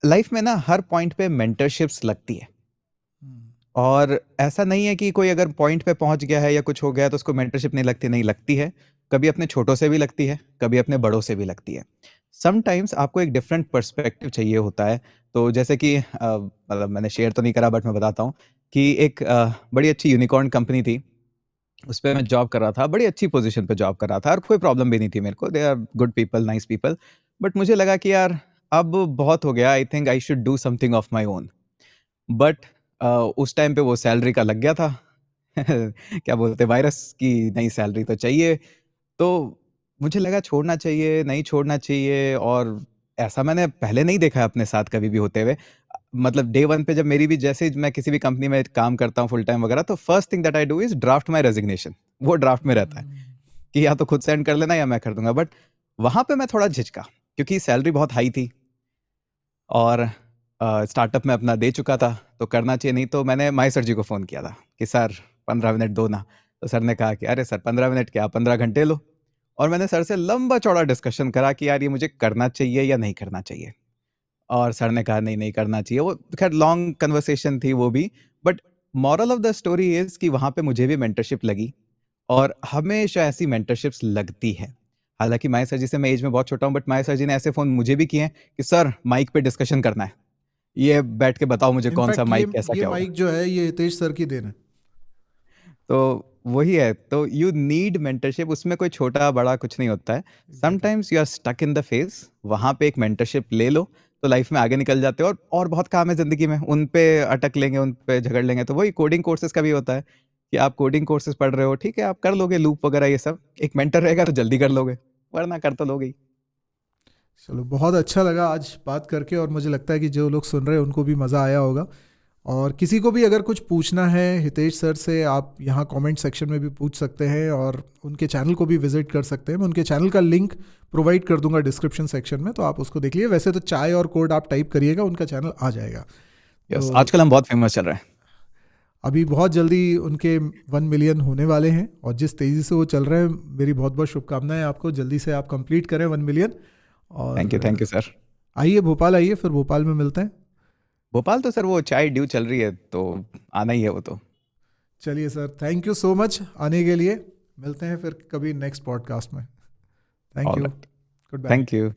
लाइफ में ना हर पॉइंट पे मेंटरशिप्स लगती है। और ऐसा नहीं है कि कोई अगर पॉइंट पे पहुंच गया है या कुछ हो गया है तो उसको मेंटरशिप नहीं लगती। नहीं लगती है। कभी अपने छोटों से भी लगती है, कभी अपने बड़ों से भी लगती है। समटाइम्स आपको एक डिफरेंट पर्सपेक्टिव चाहिए होता है। तो जैसे कि मतलब मैंने शेयर तो नहीं करा, बट मैं बताता हूँ कि एक बड़ी अच्छी यूनिकॉर्न कंपनी थी, उस पे मैं जॉब कर रहा था, बड़ी अच्छी पोज़ीशन पे जॉब कर रहा था और कोई प्रॉब्लम भी नहीं थी मेरे को, they are good people, nice people. But मुझे लगा कि यार अब बहुत हो गया, I think I should do something of my own. But उस टाइम पे वो सैलरी का लग गया था। क्या बोलते हैं, वायरस की नई सैलरी तो चाहिए। तो मुझे लगा छोड़ना चाहिए, नहीं छोड़ना चाहिए, और ऐसा मैंने पहले नहीं देखा है अपने साथ कभी भी होते हुए। मतलब डे 1 पे जब मेरी भी, जैसे ही मैं किसी भी कंपनी में काम करता हूँ फुल टाइम वगैरह, तो first thing that I do is draft my resignation. वो ड्राफ्ट में रहता है कि या तो खुद सेंड कर लेना या मैं कर दूँगा। बट वहाँ पे मैं थोड़ा झिझका, क्योंकि सैलरी बहुत हाई थी और स्टार्टअप में अपना दे चुका था, तो करना चाहिए। नहीं तो मैंने माही सर जी को फ़ोन किया था कि सर 15 मिनट दो ना। तो सर ने कहा कि अरे सर 15 मिनट क्या, 15 घंटे लो। और मैंने सर से लंबा चौड़ा डिस्कशन करा कि यार ये मुझे करना चाहिए या नहीं करना चाहिए। और सर ने कहा नहीं, नहीं करना चाहिए। वो ख़ैर लॉन्ग कन्वर्सेशन थी वो भी। But moral of the story is कि वहाँ पे मुझे भी मेंटरशिप लगी, और हमेशा ऐसी मेंटरशिप्स लगती हैं। हालाँकि माही सर जी से मैं ऐज में बहुत छोटा हूँ, बट माही सर जी ने ऐसे फ़ोन मुझे भी किए हैं कि सर माइक पे डिस्कशन करना है। ये बैठ के बताओ मुझे कौन-सा इनफैक्ट ये माइक कैसा ये क्या होगा? माइक जो है ये हितेश सर की देन है। तो वही है, तो यू नीड मेंटरशिप, उसमें कोई छोटा-बड़ा कुछ नहीं होता है। Exactly. Sometimes you are stuck in the phase, वहाँ पे एक मेंटरशिप ले लो, तो लाइफ़ में आगे निकल जाते हो। और बहुत काम है ज़िंदगी में, उन पे अटक लेंगे, उन पे झगड़ लेंगे। तो वही कोडिंग कोर्सेज़ का भी होता है कि आप कोडिंग कोर्सेज़ पढ़ रहे हो, ठीक है, आप कर लोगे लूप वगैरह ये सब। एक मेंटर रहेगा तो जल्दी कर लोगे, वरना कर तो लोगे ही। चलो, बहुत अच्छा लगा आज बात करके, और मुझे लगता है कि जो लोग सुन रहे हैं उनको भी मज़ा आया होगा। और किसी को भी अगर कुछ पूछना है हितेश सर से, आप यहाँ कमेंट सेक्शन में भी पूछ सकते हैं, और उनके चैनल को भी विजिट कर सकते हैं। मैं उनके चैनल का लिंक प्रोवाइड कर दूंगा डिस्क्रिप्शन सेक्शन में, तो आप उसको देख लीजिए। वैसे तो चाय और कोड आप टाइप करिएगा, उनका चैनल आ जाएगा। यस, तो आजकल हम बहुत फेमस चल रहे हैं। अभी बहुत जल्दी उनके 1 मिलियन होने वाले हैं, और जिस तेज़ी से वो चल रहे हैं, मेरी बहुत बहुत शुभकामनाएं आपको। जल्दी से आप कंप्लीट करें 1 मिलियन। थैंक और यू सर। आइए भोपाल, आइए, फिर भोपाल में मिलते हैं। भोपाल तो सर वो चाय ड्यू चल रही है, तो आना ही है वो तो। चलिए sir, thank you so much आने के लिए। मिलते हैं फिर कभी नेक्स्ट पॉडकास्ट में। Thank you. Alright, goodbye. Thank you.